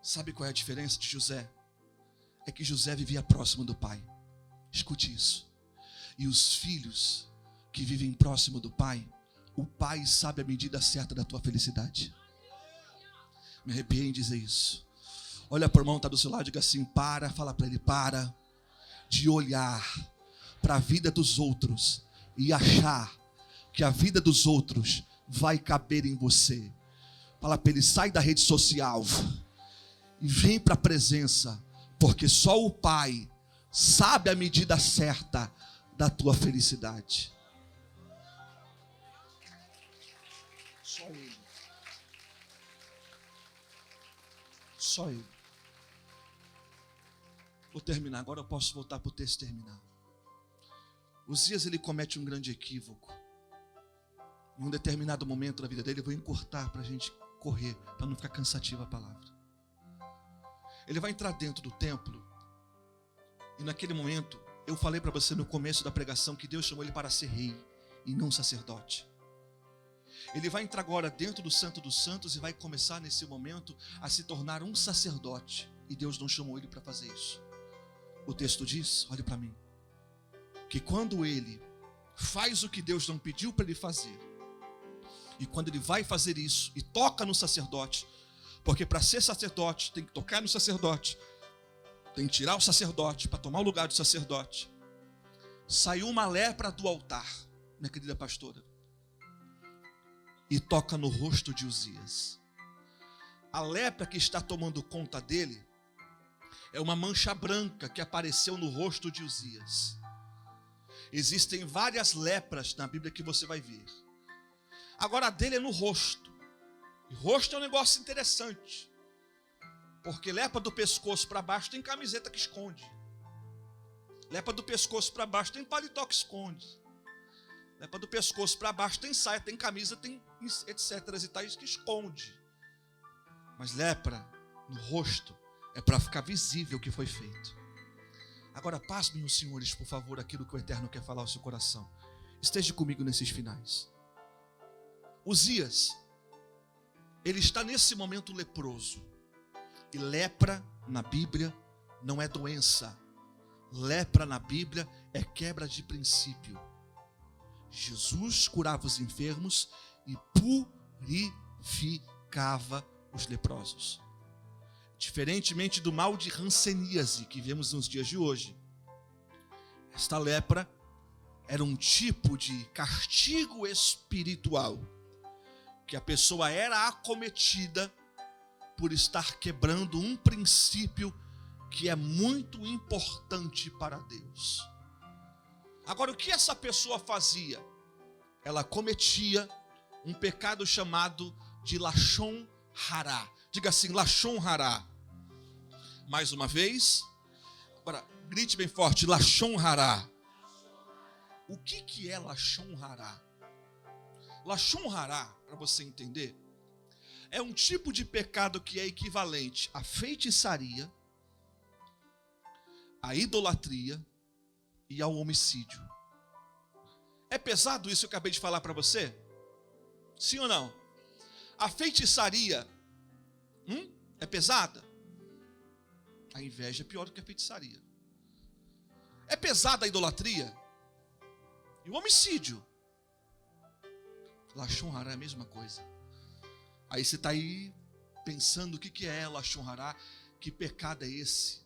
Sabe qual é a diferença de José? É que José vivia próximo do pai. Escute isso. E os filhos que vivem próximo do pai, o pai sabe a medida certa da tua felicidade. Me arrepiei em dizer isso. Olha para o irmão que está do seu lado e diga assim, fala para ele, para de olhar para a vida dos outros e achar que a vida dos outros vai caber em você. Fala para ele, sai da rede social e vem para a presença, porque só o pai sabe a medida certa da tua felicidade. Só ele. Só ele. Vou terminar, agora eu posso voltar para o texto terminar. Uzias, ele comete um grande equívoco. Em um determinado momento da vida dele, eu vou encurtar para a gente correr, para não ficar cansativa a palavra. Ele vai entrar dentro do templo, e naquele momento, eu falei para você no começo da pregação que Deus chamou ele para ser rei e não sacerdote. Ele vai entrar agora dentro do Santo dos Santos e vai começar nesse momento a se tornar um sacerdote. E Deus não chamou ele para fazer isso. O texto diz, olhe para mim, que quando ele faz o que Deus não pediu para ele fazer, e quando ele vai fazer isso e toca no sacerdote, porque para ser sacerdote tem que tocar no sacerdote, tem que tirar o sacerdote para tomar o lugar do sacerdote. Saiu uma lepra do altar, minha querida pastora, e toca no rosto de Uzias. A lepra que está tomando conta dele é uma mancha branca que apareceu no rosto de Uzias. Existem várias lepras na Bíblia que você vai ver. Agora a dele é no rosto. E rosto é um negócio interessante, porque lepra do pescoço para baixo tem camiseta que esconde. Lepra do pescoço para baixo tem paletó que esconde. Lepra do pescoço para baixo tem saia, tem camisa, tem etc. e tais que esconde. Mas lepra no rosto é para ficar visível o que foi feito. Agora passem os senhores, por favor, aquilo que o Eterno quer falar ao seu coração. Esteja comigo nesses finais. Uzias, ele está nesse momento leproso. E lepra na Bíblia não é doença. Lepra na Bíblia é quebra de princípio. Jesus curava os enfermos e purificava os leprosos. Diferentemente do mal de hanseníase que vemos nos dias de hoje, esta lepra era um tipo de castigo espiritual, que a pessoa era acometida por estar quebrando um princípio que é muito importante para Deus. Agora, o que essa pessoa fazia? Ela cometia um pecado chamado de Lashon Hará. Diga assim, Lashon Hará. Mais uma vez. Agora, grite bem forte, Lashon Hará. O que é Lashon Hará? Lashon Hará, para você entender, é um tipo de pecado que é equivalente à feitiçaria, à idolatria e ao homicídio. É pesado isso que eu acabei de falar para você? Sim ou não? A feitiçaria é pesada? A inveja é pior do que a feitiçaria. É pesada a idolatria? E o homicídio? Lashon Hará é a mesma coisa. Aí você está aí pensando o que é Lashon Hará, que pecado é esse?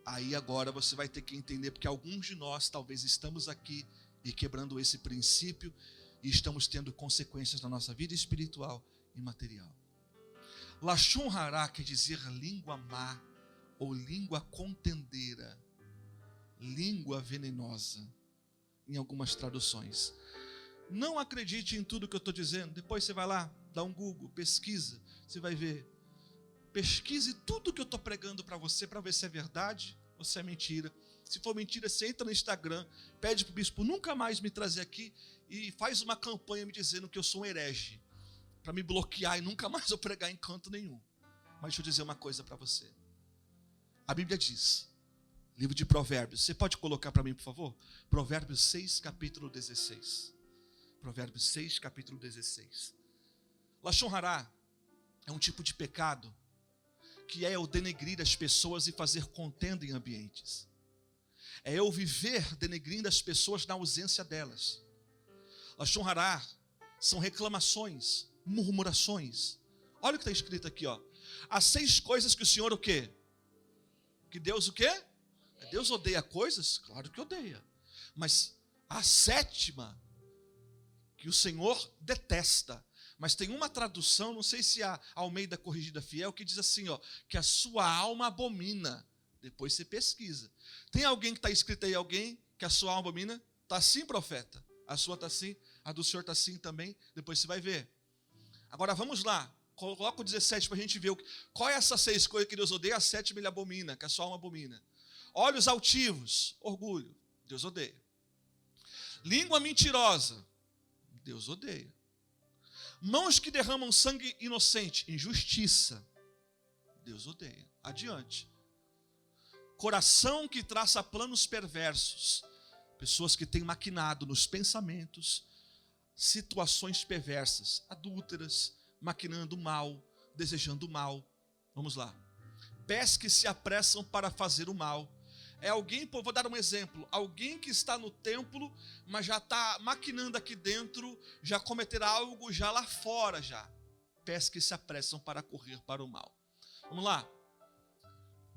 Aí agora você vai ter que entender, porque alguns de nós talvez estamos aqui e quebrando esse princípio e estamos tendo consequências na nossa vida espiritual e material. Lashon Hará quer dizer língua má ou língua contendeira, língua venenosa, em algumas traduções. Não acredite em tudo que eu estou dizendo. Depois você vai lá, dá um Google, pesquisa, você vai ver. Pesquise tudo que eu estou pregando para você, para ver se é verdade ou se é mentira. Se for mentira, você entra no Instagram, pede para o bispo nunca mais me trazer aqui e faz uma campanha me dizendo que eu sou um herege, para me bloquear e nunca mais eu pregar em canto nenhum. Mas deixa eu dizer uma coisa para você. A Bíblia diz, livro de Provérbios, você pode colocar para mim, por favor? Provérbios 6, capítulo 16. Provérbios 6, capítulo 16. Lashon Hará é um tipo de pecado que é eu denegrir as pessoas e fazer contenda em ambientes. É eu viver denegrindo as pessoas na ausência delas. Lashon Hará são reclamações, murmurações. Olha o que está escrito aqui, ó. As 6 coisas que o Senhor o quê? Que Deus o quê? Deus odeia coisas? Claro que odeia. Mas a 7ª que o Senhor detesta. Mas tem uma tradução, não sei se a Almeida Corrigida Fiel, que diz assim, ó, que a sua alma abomina. Depois você pesquisa. Tem alguém que está escrito aí, alguém que a sua alma abomina? Está assim, profeta? A sua está assim, a do Senhor está assim também. Depois você vai ver. Agora vamos lá. Coloca o 17 para a gente ver qual é essas 6 coisas que Deus odeia. A 7ª ele abomina, que a sua alma abomina. Olhos altivos, orgulho, Deus odeia. Língua mentirosa, Deus odeia. Mãos que derramam sangue inocente, injustiça, Deus odeia. Adiante. Coração que traça planos perversos, pessoas que têm maquinado nos pensamentos, situações perversas, adúlteras, maquinando mal, desejando mal. Vamos lá. Pés que se apressam para fazer o mal. É alguém, vou dar um exemplo, alguém que está no templo, mas já está maquinando aqui dentro, já cometerá algo já lá fora já. Pés que se apressam para correr para o mal. Vamos lá.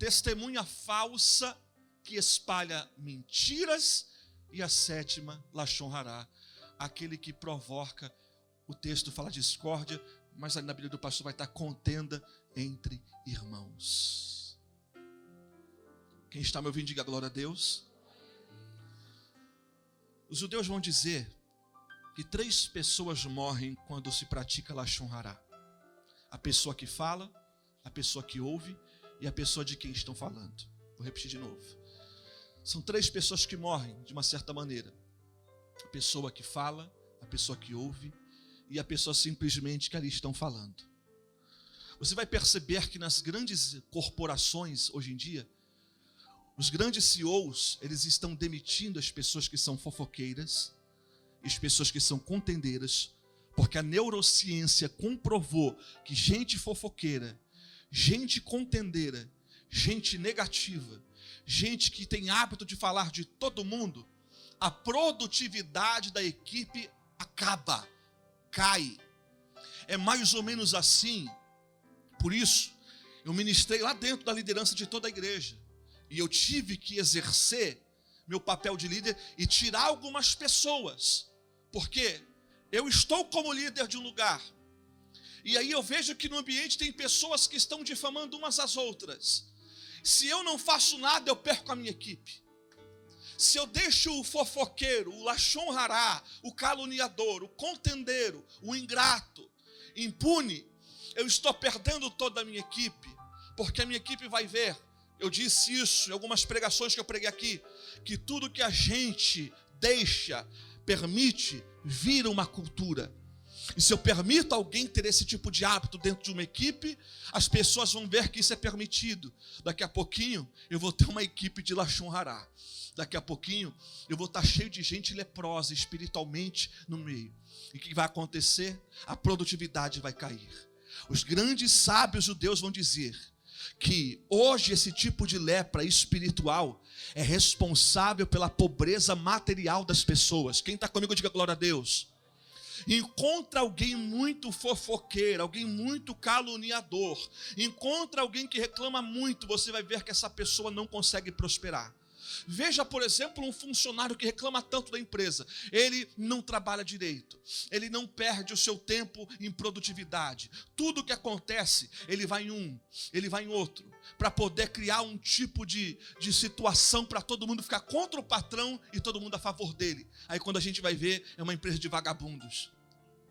Testemunha falsa que espalha mentiras. E a 7ª, Lashon Hará, aquele que provoca, o texto fala discórdia, mas na Bíblia do pastor vai estar contenda entre irmãos. Quem está me ouvindo, diga glória a Deus. Os judeus vão dizer que 3 pessoas morrem quando se pratica Lashon Hará. A pessoa que fala, a pessoa que ouve e a pessoa de quem estão falando. Vou repetir de novo. São 3 pessoas que morrem de uma certa maneira. A pessoa que fala, a pessoa que ouve e a pessoa simplesmente que ali estão falando. Você vai perceber que nas grandes corporações hoje em dia, os grandes CEOs, eles estão demitindo as pessoas que são fofoqueiras, as pessoas que são contendeiras, Porque a neurociência comprovou que gente fofoqueira, gente contendeira, gente negativa, gente que tem hábito de falar de todo mundo, a produtividade da equipe acaba, cai. É mais ou menos assim. Por isso, eu ministrei lá dentro da liderança de toda a igreja. E eu tive que exercer meu papel de líder e tirar algumas pessoas. Porque eu estou como líder de um lugar. E aí eu vejo que no ambiente tem pessoas que estão difamando umas às outras. Se eu não faço nada, eu perco a minha equipe. Se eu deixo o fofoqueiro, o lachon hará, o caluniador, o contendeiro, o ingrato, impune, eu estou perdendo toda a minha equipe. Porque a minha equipe vai ver, eu disse isso em algumas pregações que eu preguei aqui, que tudo que a gente deixa, permite, vira uma cultura. E se eu permito alguém ter esse tipo de hábito dentro de uma equipe, as pessoas vão ver que isso é permitido. Daqui a pouquinho, eu vou ter uma equipe de lachon hará. Daqui a pouquinho, eu vou estar cheio de gente leprosa espiritualmente no meio. E o que vai acontecer? A produtividade vai cair. Os grandes sábios judeus vão dizer que hoje esse tipo de lepra espiritual é responsável pela pobreza material das pessoas. Quem está comigo, diga glória a Deus. Encontra alguém muito fofoqueiro, alguém muito caluniador, encontra alguém que reclama muito, você vai ver que essa pessoa não consegue prosperar. Veja, por exemplo, um funcionário que reclama tanto da empresa. Ele não trabalha direito, ele não perde o seu tempo em produtividade. Tudo que acontece, ele vai em um, ele vai em outro, para poder criar um tipo de situação para todo mundo ficar contra o patrão e todo mundo a favor dele. Aí quando a gente vai ver, é uma empresa de vagabundos,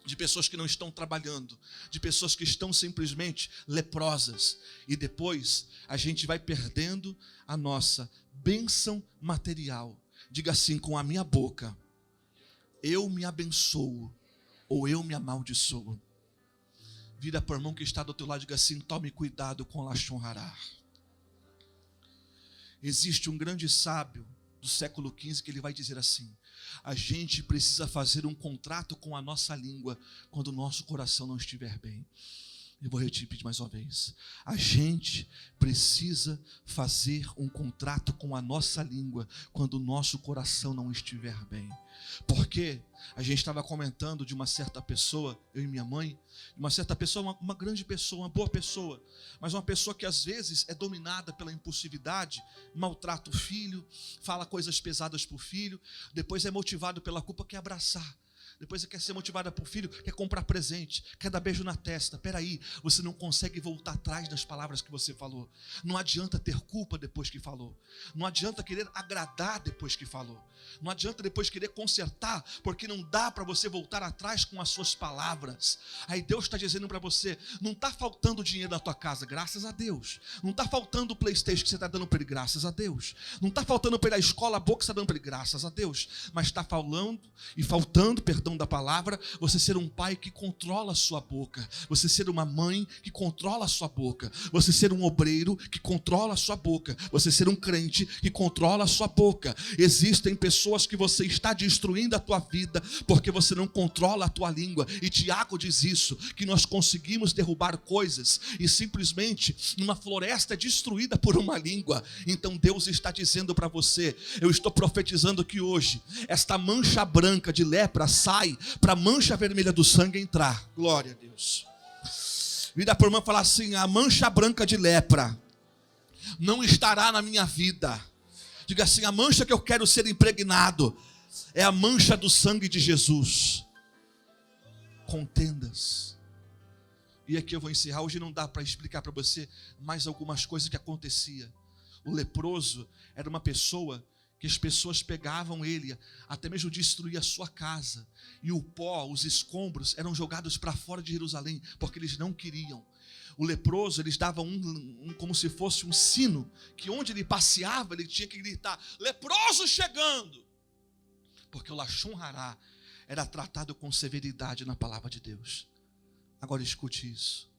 de pessoas que não estão trabalhando, de pessoas que estão simplesmente leprosas. E depois a gente vai perdendo a nossa bênção material. Diga assim: com a minha boca eu me abençoo ou eu me amaldiçoo. Vira para o irmão que está do teu lado e diga assim: tome cuidado com lachon hará. Existe um grande sábio do século XV que ele vai dizer assim: a gente precisa fazer um contrato com a nossa língua quando o nosso coração não estiver bem. Eu vou repetir mais uma vez. A gente precisa fazer um contrato com a nossa língua quando o nosso coração não estiver bem. Porque a gente estava comentando de uma certa pessoa, eu e minha mãe, uma certa pessoa, uma grande pessoa, uma boa pessoa, mas uma pessoa que às vezes é dominada pela impulsividade, maltrata o filho, fala coisas pesadas para o filho, depois é motivado pela culpa, quer abraçar. Depois você quer ser motivada por filho, quer comprar presente, quer dar beijo na testa. Peraí, você não consegue voltar atrás das palavras que você falou. Não adianta ter culpa depois que falou. Não adianta querer agradar depois que falou. Não adianta depois querer consertar, porque não dá para você voltar atrás com as suas palavras. Aí Deus está dizendo para você: não está faltando dinheiro na tua casa, graças a Deus. Não está faltando o PlayStation que você está dando para ele, graças a Deus. Não está faltando para ele a escola boa que você está dando para ele, graças a Deus. Mas está faltando, perdão da palavra, você ser um pai que controla a sua boca, você ser uma mãe que controla a sua boca, você ser um obreiro que controla a sua boca, você ser um crente que controla a sua boca. Existem pessoas que você está destruindo a tua vida porque você não controla a tua língua. E Tiago diz isso, que nós conseguimos derrubar coisas e simplesmente uma floresta é destruída por uma língua. Então Deus está dizendo para você, eu estou profetizando que hoje esta mancha branca de lepra sai para a mancha vermelha do sangue entrar. Glória a Deus. Vira para o irmão e falar assim: a mancha branca de lepra não estará na minha vida. Diga assim: a mancha que eu quero ser impregnado é a mancha do sangue de Jesus. Contendas. E aqui eu vou encerrar. Hoje não dá para explicar para você mais algumas coisas que acontecia. O leproso era uma pessoa que as pessoas pegavam ele, até mesmo destruir a sua casa, e o pó, os escombros eram jogados para fora de Jerusalém, porque eles não queriam. O leproso, eles davam como se fosse um sino, que onde ele passeava, ele tinha que gritar: leproso chegando, porque o lachon hará era tratado com severidade na palavra de Deus. Agora escute isso: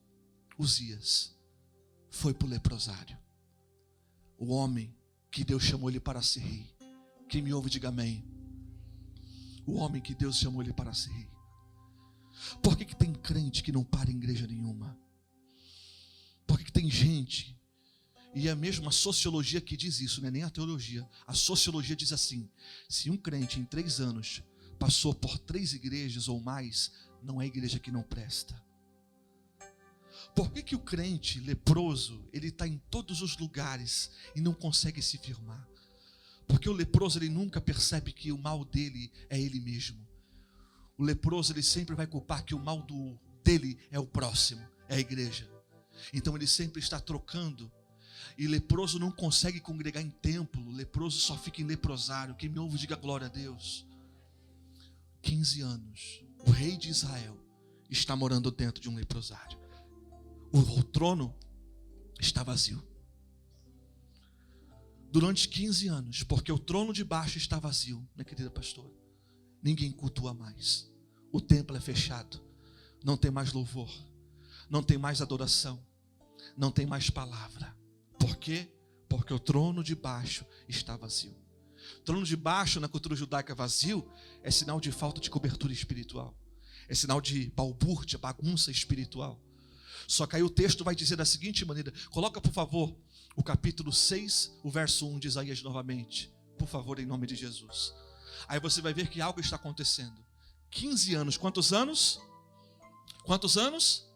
Uzias foi para o leprosário, o homem que Deus chamou ele para ser rei. Quem me ouve, diga amém. O homem que Deus chamou ele para ser rei. Por que tem crente que não para em igreja nenhuma? Por que tem gente, e é mesmo a sociologia que diz isso, não é nem a teologia, a sociologia diz assim: se um crente em 3 anos passou por 3 igrejas ou mais, não é igreja que não presta. Por que o crente leproso, ele está em todos os lugares e não consegue se firmar? Porque o leproso, ele nunca percebe que o mal dele é ele mesmo. O leproso, ele sempre vai culpar que o mal dele é o próximo, é a igreja. Então ele sempre está trocando. E leproso não consegue congregar em templo, leproso só fica em leprosário. Quem me ouve, diga glória a Deus. 15 anos, o rei de Israel está morando dentro de um leprosário. O trono está vazio. Durante 15 anos, porque o trono de baixo está vazio, minha querida pastora, ninguém cultua mais. O templo é fechado, não tem mais louvor, não tem mais adoração, não tem mais palavra. Por quê? Porque o trono de baixo está vazio. O trono de baixo na cultura judaica vazio é sinal de falta de cobertura espiritual, é sinal de balbúrdia, bagunça espiritual. Só que aí o texto vai dizer da seguinte maneira, coloca por favor o capítulo 6, o verso 1 de Isaías novamente, por favor, em nome de Jesus. Aí você vai ver que algo está acontecendo. 15 anos, quantos anos? Quantos anos?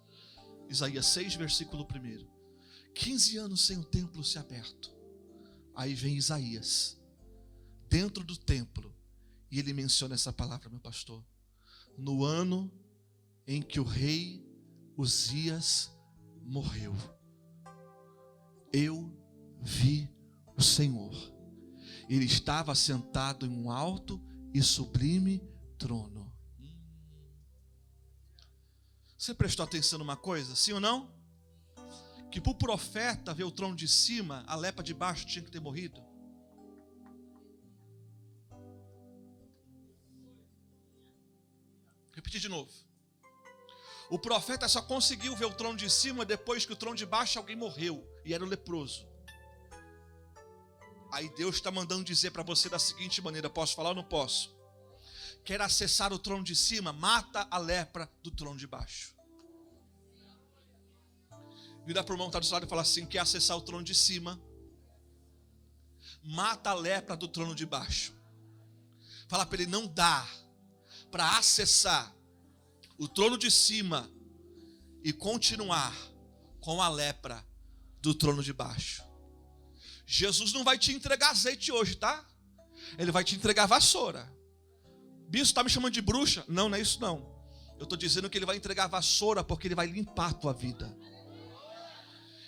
Isaías 6, versículo 1. 15 anos sem o templo ser aberto. Aí vem Isaías, dentro do templo, e ele menciona essa palavra, meu pastor. No ano em que o rei Uzias morreu, eu vi o Senhor. Ele estava sentado em um alto e sublime trono. Você prestou atenção numa coisa, sim ou não? Que para o profeta ver o trono de cima, a lepra de baixo tinha que ter morrido. Repetir de novo. O profeta só conseguiu ver o trono de cima depois que o trono de baixo alguém morreu, e era o leproso. Aí Deus está mandando dizer para você da seguinte maneira, posso falar ou não posso? Quer acessar o trono de cima? Mata a lepra do trono de baixo. Vira para o irmão que está do seu lado e fala assim, quer acessar o trono de cima? Mata a lepra do trono de baixo. Fala para ele, não dá para acessar o trono de cima e continuar com a lepra do trono de baixo. Jesus não vai te entregar azeite hoje, tá? Ele vai te entregar vassoura. Bispo, está me chamando de bruxa? Não, não é isso não. Eu estou dizendo que ele vai entregar vassoura porque ele vai limpar a tua vida.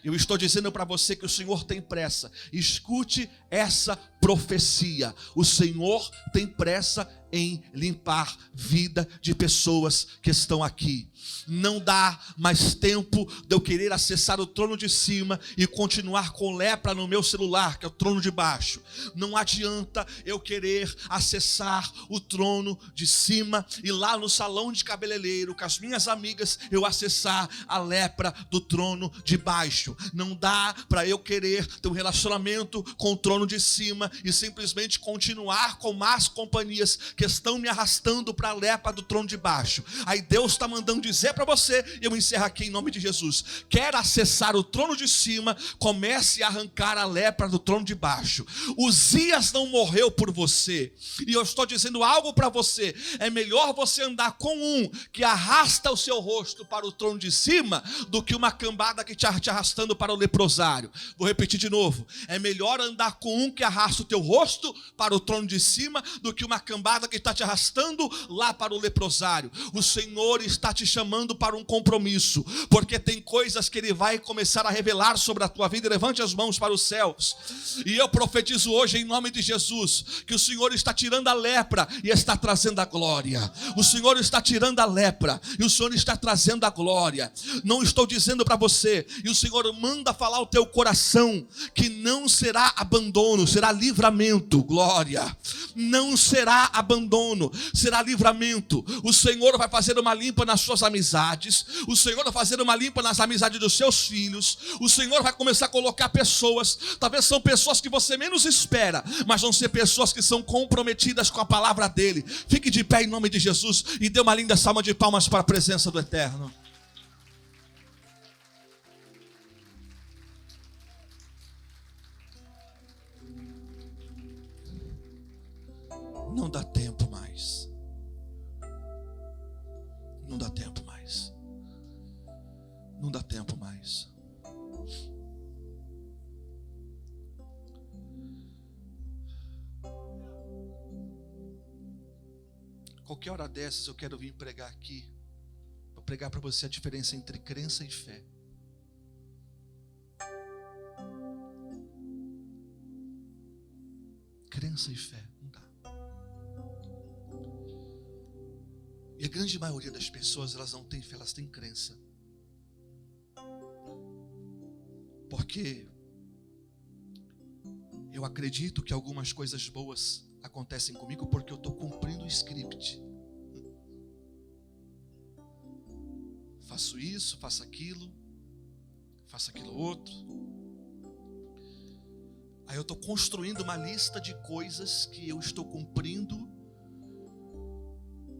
Eu estou dizendo para você que o Senhor tem pressa. Escute essa profecia. O Senhor tem pressa em limpar vida de pessoas que estão aqui. Não dá mais tempo de eu querer acessar o trono de cima e continuar com lepra no meu celular, que é o trono de baixo. Não adianta eu querer acessar o trono de cima e lá no salão de cabeleireiro com as minhas amigas eu acessar a lepra do trono de baixo. Não dá para eu querer ter um relacionamento com o trono de cima e simplesmente continuar com más companhias que estão me arrastando para a lepra do trono de baixo. Aí Deus está mandando dizer para você, e eu encerro aqui em nome de Jesus, quer acessar o trono de cima, comece a arrancar a lepra do trono de baixo. Uzias não morreu por você, e eu estou dizendo algo para você, é melhor você andar com um que arrasta o seu rosto para o trono de cima, do que uma cambada que te arrastando para o leprosário. Vou repetir de novo, é melhor andar com um que arrasta o teu rosto para o trono de cima, do que uma cambada que está te arrastando lá para o leprosário. O Senhor está te chamando para um compromisso, porque tem coisas que Ele vai começar a revelar sobre a tua vida. Levante as mãos para os céus, e eu profetizo hoje em nome de Jesus, que o Senhor está tirando a lepra e está trazendo a glória. O Senhor está tirando a lepra e o Senhor está trazendo a glória. Não estou dizendo para você, e o Senhor manda falar ao teu coração, que não será abandono, será livre livramento, glória. Não será abandono, será livramento. O Senhor vai fazer uma limpa nas suas amizades. O Senhor vai fazer uma limpa nas amizades dos seus filhos. O Senhor vai começar a colocar pessoas, talvez são pessoas que você menos espera, mas vão ser pessoas que são comprometidas com a palavra dele. Fique de pé em nome de Jesus e dê uma linda salva de palmas para a presença do Eterno. Não dá tempo mais. Não dá tempo mais. Não dá tempo mais. Qualquer hora dessas eu quero vir pregar aqui, para pregar para você a diferença entre crença e fé. Crença e fé, não dá. E a grande maioria das pessoas, elas não têm fé, elas têm crença. Porque eu acredito que algumas coisas boas acontecem comigo porque eu estou cumprindo o script. Faço isso, faço aquilo outro. Aí eu estou construindo uma lista de coisas que eu estou cumprindo.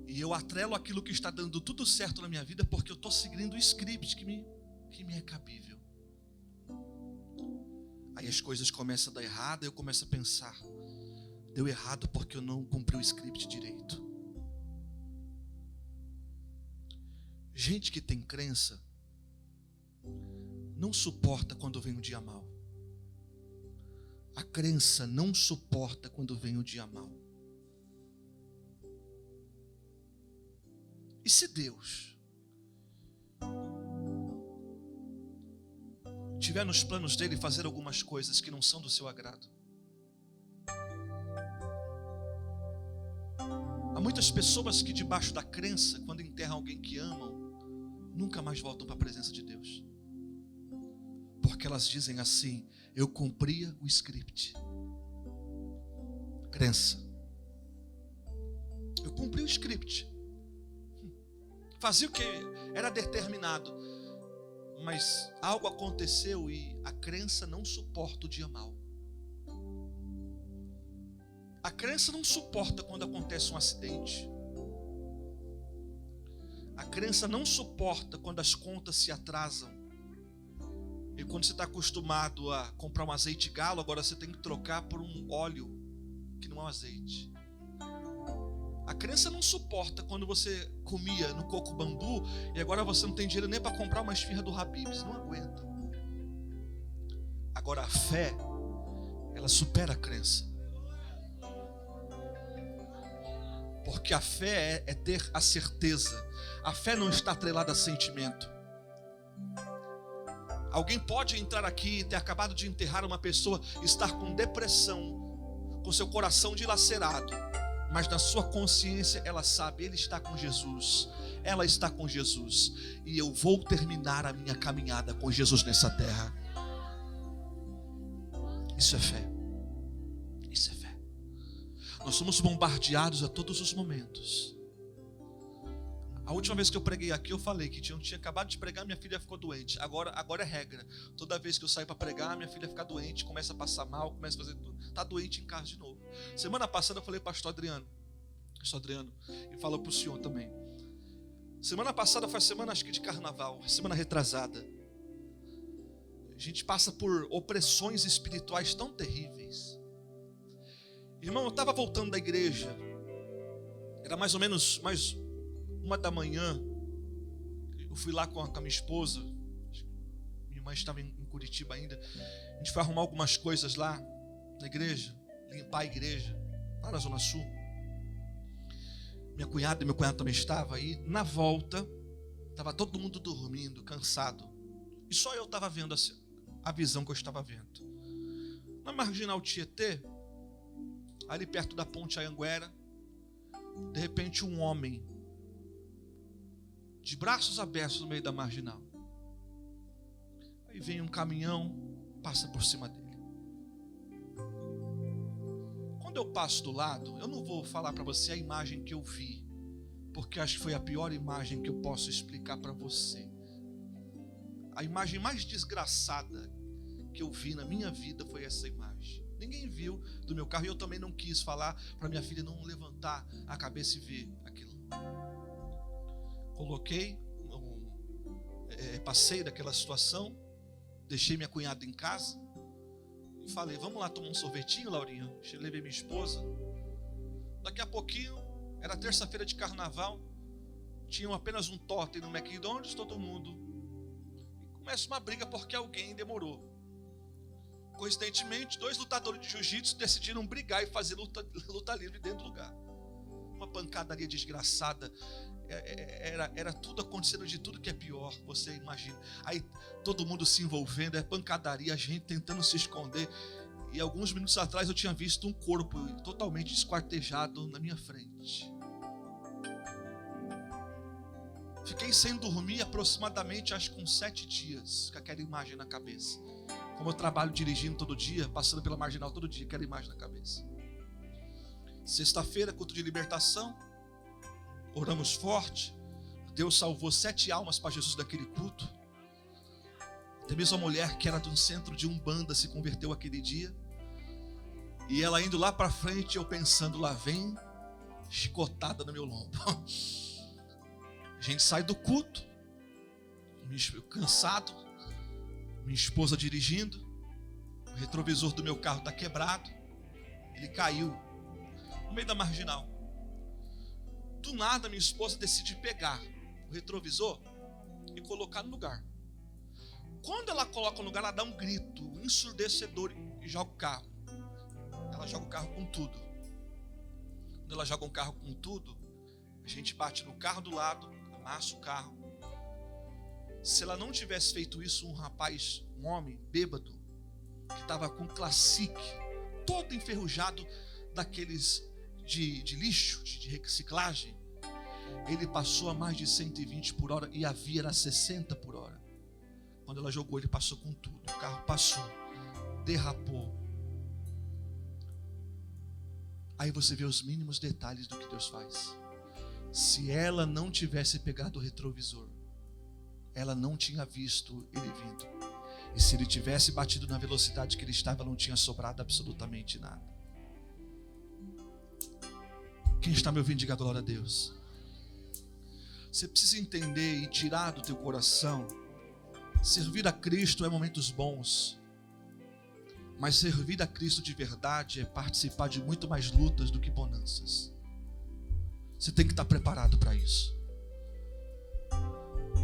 E eu atrelo aquilo que está dando tudo certo na minha vida porque eu estou seguindo o script que me é cabível. Aí as coisas começam a dar errado, eu começo a pensar, deu errado porque eu não cumpri o script direito. Gente que tem crença não suporta quando vem o dia mau. A crença não suporta quando vem o dia mau. E se Deus tiver nos planos dele fazer algumas coisas que não são do seu agrado? Há muitas pessoas que debaixo da crença, quando enterram alguém que amam, nunca mais voltam para a presença de Deus. Porque elas dizem assim: eu cumpria o script. Crença. Eu cumpri o script. Fazia o que era determinado. Mas algo aconteceu e a crença não suporta o dia mau. A crença não suporta quando acontece um acidente. A crença não suporta quando as contas se atrasam. E quando você está acostumado a comprar um azeite galo, agora você tem que trocar por um óleo que não é um azeite. A crença não suporta quando você comia no coco bambu e agora você não tem dinheiro nem para comprar uma esfirra do Habib's, não aguenta. Agora a fé, ela supera a crença. Porque a fé é ter a certeza. A fé não está atrelada a sentimento. Alguém pode entrar aqui e ter acabado de enterrar uma pessoa, estar com depressão, com seu coração dilacerado, mas na sua consciência ela sabe, ele está com Jesus, ela está com Jesus, e eu vou terminar a minha caminhada com Jesus nessa terra. Isso é fé. Isso é fé. Nós somos bombardeados a todos os momentos. A última vez que eu preguei aqui, eu falei que eu tinha acabado de pregar, minha filha ficou doente. Agora é regra. Toda vez que eu saio para pregar, minha filha fica doente, começa a passar mal, começa a fazer tudo. Está doente em casa de novo. Semana passada eu falei para o pastor Adriano, e falo para o senhor também. Semana passada foi a semana, acho que de carnaval, semana retrasada. A gente passa por opressões espirituais tão terríveis. Irmão, eu estava voltando da igreja. Era mais ou menos 1h, eu fui lá com a minha esposa, minha irmã estava em Curitiba ainda, a gente foi arrumar algumas coisas lá na igreja, limpar a igreja, lá na Zona Sul. Minha cunhada e meu cunhado também estavam aí. Na volta, estava todo mundo dormindo, cansado, e só eu estava vendo a visão que eu estava vendo. Na Marginal Tietê, ali perto da Ponte Anhanguera, de repente um homem, de braços abertos no meio da marginal. Aí vem um caminhão, passa por cima dele. Quando eu passo do lado, eu não vou falar para você a imagem que eu vi, porque acho que foi a pior imagem que eu posso explicar para você. A imagem mais desgraçada que eu vi na minha vida foi essa imagem. Ninguém viu do meu carro e eu também não quis falar para minha filha não levantar a cabeça e ver aquilo. Coloquei, passei daquela situação, deixei minha cunhada em casa e falei, vamos lá tomar um sorvetinho, Laurinha? Levei minha esposa. Daqui a pouquinho, era terça-feira de carnaval, tinham apenas um totem no McDonald's, todo mundo. E começa uma briga porque alguém demorou. Coincidentemente, 2 lutadores de jiu-jitsu decidiram brigar e fazer luta livre dentro do lugar. Uma pancadaria desgraçada. Era tudo acontecendo de tudo que é pior, você imagina. Aí todo mundo se envolvendo, pancadaria, a gente tentando se esconder. E alguns minutos atrás eu tinha visto um corpo totalmente esquartejado na minha frente. Fiquei sem dormir aproximadamente acho que uns 7 dias com aquela imagem na cabeça. Como eu trabalho dirigindo todo dia, passando pela marginal todo dia, aquela imagem na cabeça. Sexta-feira, culto de libertação. Oramos forte. Deus salvou 7 almas para Jesus daquele culto. Até mesmo a mulher que era de um centro de Umbanda se converteu aquele dia. E ela indo lá para frente, eu pensando, lá vem chicotada no meu lombo. A gente sai do culto, cansado, minha esposa dirigindo, o retrovisor do meu carro está quebrado, ele caiu no meio da marginal. Do nada minha esposa decide pegar o retrovisor e colocar no lugar. Quando ela coloca no lugar, ela dá um grito ensurdecedor e joga o carro. Ela joga o carro com tudo. Quando ela joga um carro com tudo, a gente bate no carro do lado, amassa o carro. Se ela não tivesse feito isso, um homem bêbado, que estava com classique, todo enferrujado, daqueles de lixo, de reciclagem, ele passou a mais de 120 por hora e a via era 60 por hora. Quando ela jogou, ele passou com tudo. O carro passou, derrapou. Aí você vê os mínimos detalhes do que Deus faz. Se ela não tivesse pegado o retrovisor, ela não tinha visto ele vindo. E se ele tivesse batido na velocidade que ele estava, não tinha sobrado absolutamente nada. Quem está me ouvindo, diga glória a Deus. Você precisa entender e tirar do teu coração, servir a Cristo é momentos bons, mas servir a Cristo de verdade é participar de muito mais lutas do que bonanças. Você tem que estar preparado para isso.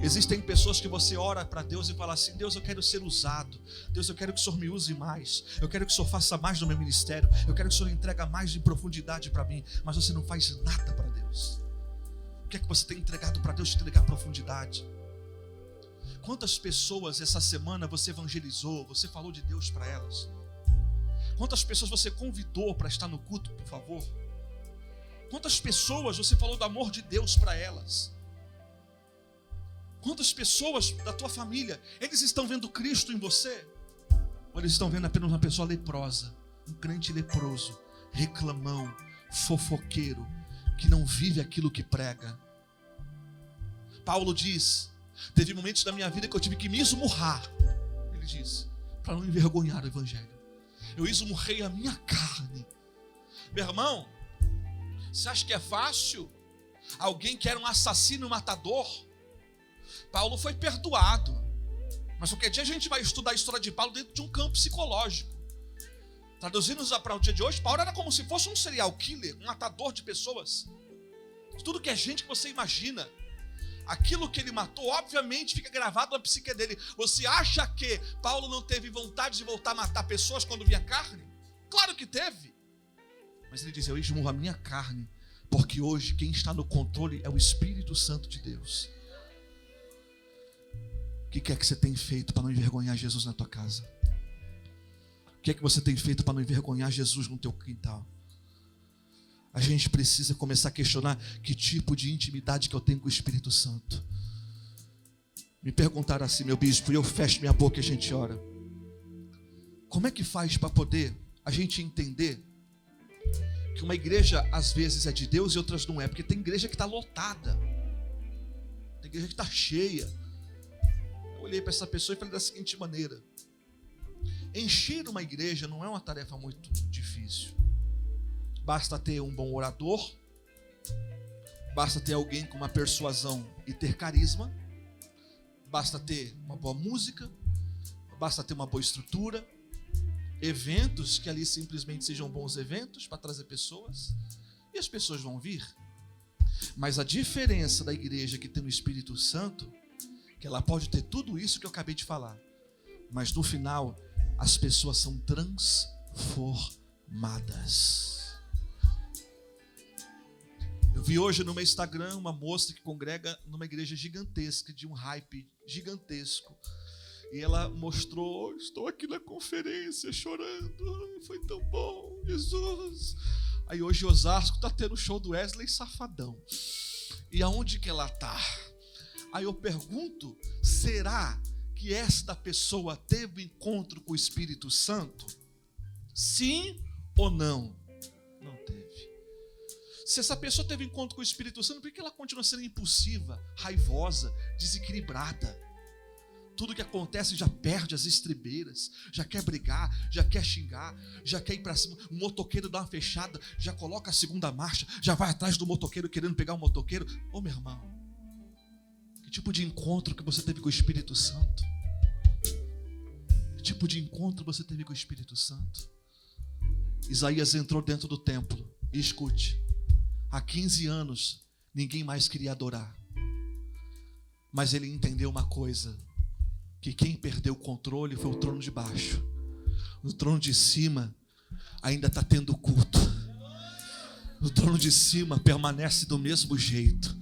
Existem pessoas que você ora para Deus e fala assim: Deus, eu quero ser usado. Deus, eu quero que o Senhor me use mais. Eu quero que o Senhor faça mais no meu ministério. Eu quero que o Senhor entregue mais de profundidade para mim. Mas você não faz nada para Deus. O que é que você tem entregado para Deus te entregar profundidade? Quantas pessoas essa semana você evangelizou? Você falou de Deus para elas? Quantas pessoas você convidou para estar no culto, por favor? Quantas pessoas você falou do amor de Deus para elas? Quantas pessoas da tua família, eles estão vendo Cristo em você? Ou eles estão vendo apenas uma pessoa leprosa, um crente leproso, reclamão, fofoqueiro, que não vive aquilo que prega? Paulo diz: teve momentos da minha vida que eu tive que me esmurrar, ele diz, para não envergonhar o evangelho. Eu esmurrei a minha carne. Meu irmão, você acha que é fácil? Alguém que era um assassino e matador, Paulo foi perdoado. Mas qualquer dia a gente vai estudar a história de Paulo dentro de um campo psicológico. Traduzindo para o dia de hoje, Paulo era como se fosse um serial killer, um matador de pessoas. Tudo que é gente que você imagina. Aquilo que ele matou, obviamente, fica gravado na psique dele. Você acha que Paulo não teve vontade de voltar a matar pessoas quando via carne? Claro que teve. Mas ele diz: eu esmurro a minha carne, porque hoje quem está no controle é o Espírito Santo de Deus. O que é que você tem feito para não envergonhar Jesus na tua casa? O que é que você tem feito para não envergonhar Jesus no teu quintal? A gente precisa começar a questionar que tipo de intimidade que eu tenho com o Espírito Santo. Me perguntaram assim, meu bispo, e eu fecho minha boca e a gente ora. Como é que faz para poder a gente entender que uma igreja às vezes é de Deus e outras não é, porque tem igreja que está lotada, tem igreja que está cheia. Eu olhei para essa pessoa e falei da seguinte maneira: encher uma igreja não é uma tarefa muito difícil. Basta ter um bom orador, basta ter alguém com uma persuasão e ter carisma, basta ter uma boa música, basta ter uma boa estrutura, eventos que ali simplesmente sejam bons eventos para trazer pessoas, e as pessoas vão vir. Mas a diferença da igreja que tem o Espírito Santo, que ela pode ter tudo isso que eu acabei de falar, mas no final as pessoas são transformadas. Eu vi hoje no meu Instagram uma moça que congrega numa igreja gigantesca, de um hype gigantesco. E ela mostrou: estou aqui na conferência chorando, foi tão bom, Jesus. Aí hoje Osasco está tendo o show do Wesley Safadão. E aonde que ela está? Aí eu pergunto: será que esta pessoa teve encontro com o Espírito Santo? Sim ou não? Não teve. Se essa pessoa teve encontro com o Espírito Santo, por que ela continua sendo impulsiva, raivosa, desequilibrada? Tudo que acontece já perde as estribeiras, já quer brigar, já quer xingar, já quer ir para cima. O motoqueiro dá uma fechada, já coloca a segunda marcha, já vai atrás do motoqueiro querendo pegar o motoqueiro. Ô meu irmão, que tipo de encontro que você teve com o Espírito Santo? Que tipo de encontro você teve com o Espírito Santo? Isaías entrou dentro do templo, e escute, há 15 anos ninguém mais queria adorar, mas ele entendeu uma coisa: que quem perdeu o controle foi o trono de baixo. No trono de cima ainda está tendo culto. No trono de cima permanece do mesmo jeito.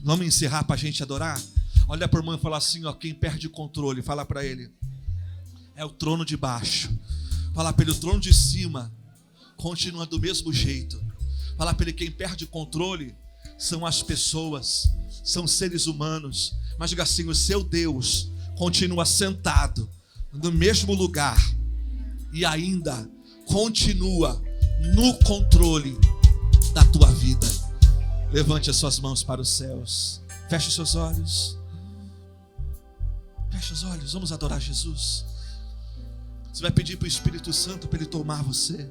Vamos encerrar para a gente adorar? Olha para o irmão e fala assim: ó, quem perde o controle, fala para ele, é o trono de baixo. Fala para ele: o trono de cima continua do mesmo jeito. Fala para ele: quem perde o controle são as pessoas, são seres humanos. Mas diga assim: o seu Deus continua sentado no mesmo lugar e ainda continua no controle da tua vida. Levante as suas mãos para os céus, feche os seus olhos, feche os olhos, vamos adorar Jesus. Você vai pedir para o Espírito Santo para ele tomar você.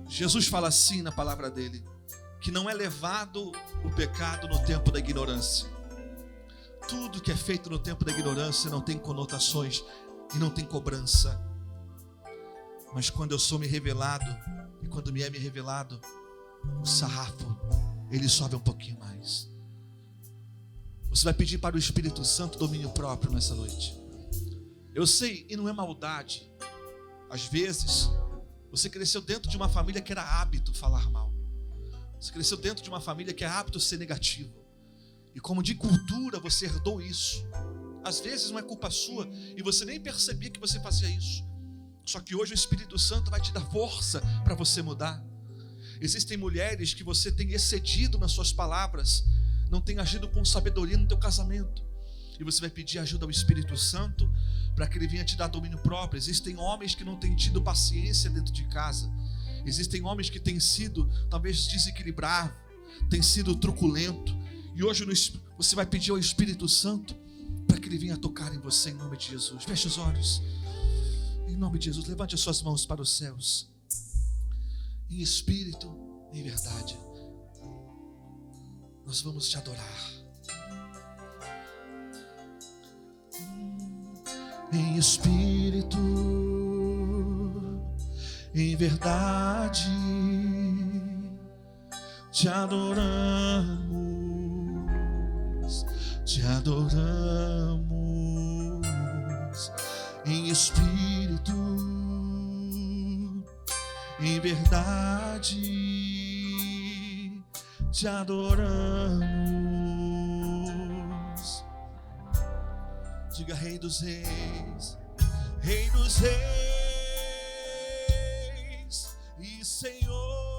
Jesus fala assim na palavra dele, que não é levado o pecado no tempo da ignorância. Tudo que é feito no tempo da ignorância não tem conotações e não tem cobrança. Mas quando eu sou me revelado, e quando me é me revelado, o sarrafo, ele sobe um pouquinho mais. Você vai pedir para o Espírito Santo domínio próprio nessa noite. Eu sei, e não é maldade. Às vezes, você cresceu dentro de uma família que era hábito falar mal. Você cresceu dentro de uma família que é hábito ser negativo. E como de cultura você herdou isso. Às vezes não é culpa sua e você nem percebia que você fazia isso. Só que hoje o Espírito Santo vai te dar força para você mudar. Existem mulheres que você tem excedido nas suas palavras, não tem agido com sabedoria no teu casamento. E você vai pedir ajuda ao Espírito Santo para que ele venha te dar domínio próprio. Existem homens que não têm tido paciência dentro de casa. Existem homens que têm sido talvez desequilibrados, têm sido truculento. E hoje você vai pedir ao Espírito Santo para que ele venha tocar em você em nome de Jesus. Feche os olhos. Em nome de Jesus, levante as suas mãos para os céus. Em espírito, em verdade. Nós vamos te adorar. Em espírito, em verdade, te adoramos, te adoramos. Em espírito, em verdade, te adoramos. Diga: Rei dos Reis, Rei dos Reis e Senhor